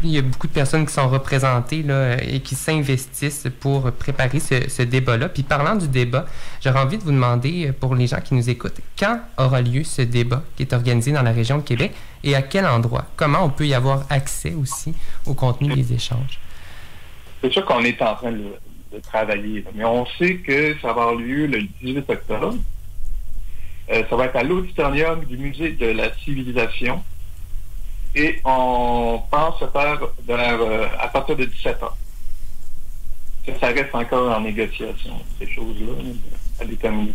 il y a beaucoup de personnes qui sont représentées là, et qui s'investissent pour préparer ce débat-là. Puis parlant du débat, j'aurais envie de vous demander, pour les gens qui nous écoutent, quand aura lieu ce débat qui est organisé dans la région de Québec et à quel endroit? Comment on peut y avoir accès aussi au contenu des échanges? C'est sûr qu'on est en train de travailler, mais on sait que ça va avoir lieu le 18 octobre. Ça va être à l'auditorium du Musée de la Civilisation. Et on pense se faire à partir de 17 ans. Ça reste encore en négociation, ces choses-là, à déterminer.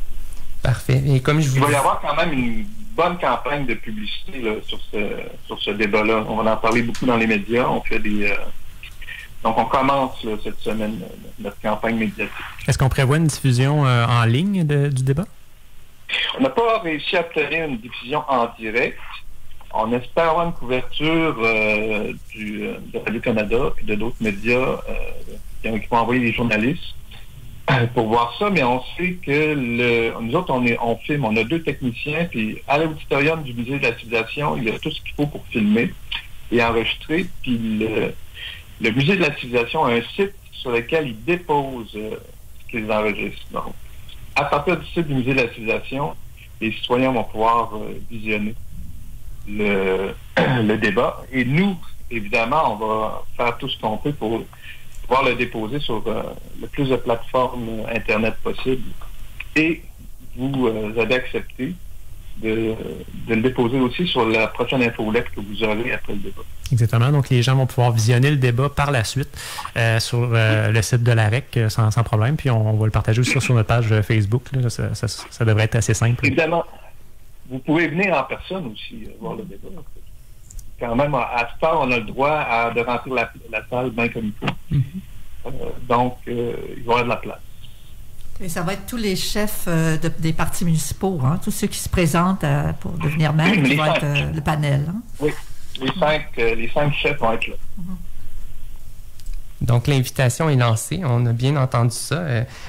Parfait. Et comme je vous Il va y avoir quand même une bonne campagne de publicité là, sur ce débat-là. On va en parler beaucoup dans les médias. On fait donc, on commence là, cette semaine notre campagne médiatique. Est-ce qu'on prévoit une diffusion en ligne du débat? On n'a pas réussi à obtenir une diffusion en direct. On espère avoir une couverture de Radio-Canada et de d'autres médias qui vont envoyer des journalistes pour voir ça, mais on sait que nous autres, on filme, on a 2 techniciens, puis à l'auditorium du Musée de la Civilisation, il y a tout ce qu'il faut pour filmer et enregistrer, puis le Musée de la Civilisation a un site sur lequel il dépose ce qu'ils enregistrent. Donc, à partir du site du Musée de la Civilisation, les citoyens vont pouvoir visionner le débat. Et nous, évidemment, on va faire tout ce qu'on peut pour pouvoir le déposer sur le plus de plateformes Internet possible. Et vous avez accepté de le déposer aussi sur la prochaine infolettre que vous aurez après le débat. Exactement. Donc, les gens vont pouvoir visionner le débat par la suite sur le site de l'AREC sans problème. Puis, on va le partager aussi sur notre page Facebook. Là. Ça devrait être assez simple. Évidemment. Vous pouvez venir en personne aussi voir le débat. Quand même, à ce temps, on a le droit de remplir la salle bien comme il faut. Donc, il va y avoir de la place. Et ça va être tous les chefs des partis municipaux, hein, tous ceux qui se présentent pour devenir maire, qui vont être le panel. Hein? Oui, les 5 chefs vont être là. Donc, l'invitation est lancée. On a bien entendu ça.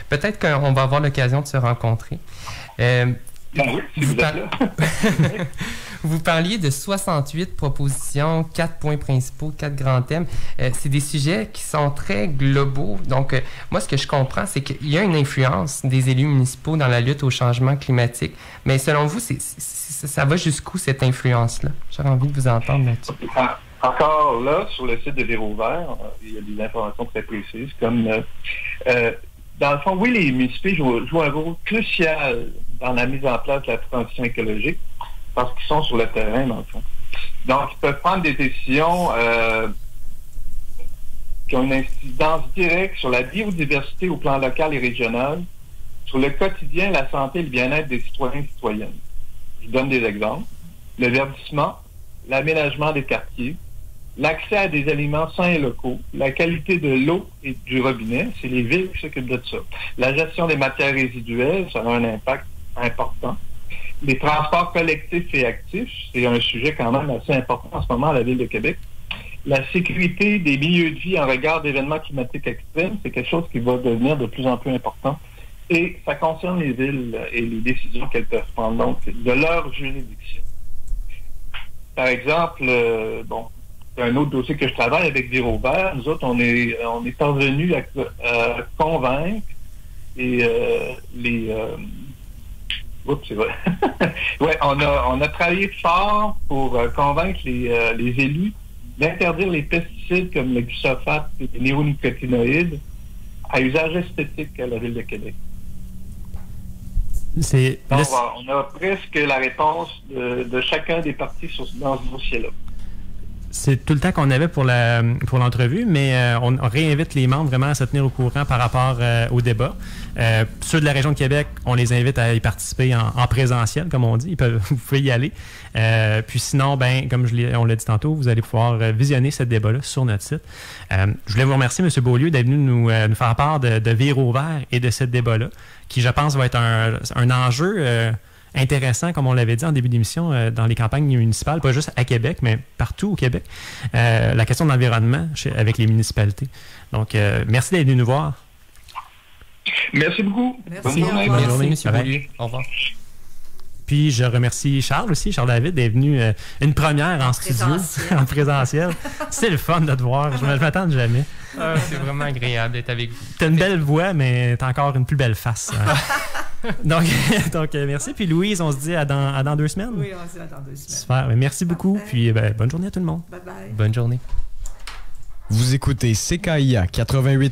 Peut-être qu'on va avoir l'occasion de se rencontrer. Oui, si vous êtes là. Vous parliez de 68 propositions, 4 points principaux, 4 grands thèmes. C'est des sujets qui sont très globaux. Donc, moi, ce que je comprends, c'est qu'il y a une influence des élus municipaux dans la lutte au changement climatique. Mais selon vous, ça va jusqu'où cette influence-là? J'aurais envie de vous entendre là-dessus. Encore là, sur le site de Véro Vert, il y a des informations très précises, comme dans le fond, oui, les municipaux jouent un rôle crucial dans la mise en place de la transition écologique parce qu'ils sont sur le terrain, dans le fond. Donc, ils peuvent prendre des décisions qui ont une incidence directe sur la biodiversité au plan local et régional, sur le quotidien, la santé et le bien-être des citoyens et citoyennes. Je donne des exemples. Le verdissement, l'aménagement des quartiers, l'accès à des aliments sains et locaux, la qualité de l'eau et du robinet, c'est les villes qui s'occupent de ça. La gestion des matières résiduelles, ça a un impact important. Les transports collectifs et actifs, c'est un sujet quand même assez important en ce moment à la Ville de Québec. La sécurité des milieux de vie en regard d'événements climatiques extrêmes, c'est quelque chose qui va devenir de plus en plus important. Et ça concerne les villes et les décisions qu'elles peuvent prendre, donc de leur juridiction. Par exemple, un autre dossier que je travaille avec Véro Vert, nous autres, on est parvenus à convaincre et Oups, c'est vrai. Ouais, on a travaillé fort pour convaincre les élus d'interdire les pesticides comme le glyphosate et les néonicotinoïdes à usage esthétique à la Ville de Québec. Donc, on a presque la réponse de chacun des partis dans ce dossier-là. C'est tout le temps qu'on avait pour l'entrevue, mais on réinvite les membres vraiment à se tenir au courant par rapport au débat. Ceux de la région de Québec, on les invite à y participer en présentiel, comme on dit. Vous pouvez y aller. Puis sinon, comme on l'a dit tantôt, vous allez pouvoir visionner ce débat-là sur notre site. Je voulais vous remercier, M. Beaulieu, d'être venu nous faire part de Véro Vert et de ce débat-là, qui, je pense, va être un enjeu intéressant, comme on l'avait dit en début d'émission, dans les campagnes municipales, pas juste à Québec, mais partout au Québec. La question de l'environnement avec les municipalités. Donc, merci d'être venu nous voir. Merci beaucoup. Merci, bonne journée. Bonne journée, M. Beaulieu. Au revoir. Puis, je remercie Charles aussi, Charles David, d'être venu une première en studio, en présentiel. C'est le fun de te voir. Je m'attends jamais. C'est vraiment agréable d'être avec vous. T'as une belle voix, mais t'as encore une plus belle face. Donc, merci. Puis Louise, on se dit à dans 2 semaines. Oui, on se dit à dans 2 semaines. Super. Merci beaucoup. Puis bonne journée à tout le monde. Bye bye. Bonne journée. Vous écoutez CKIA 88.3.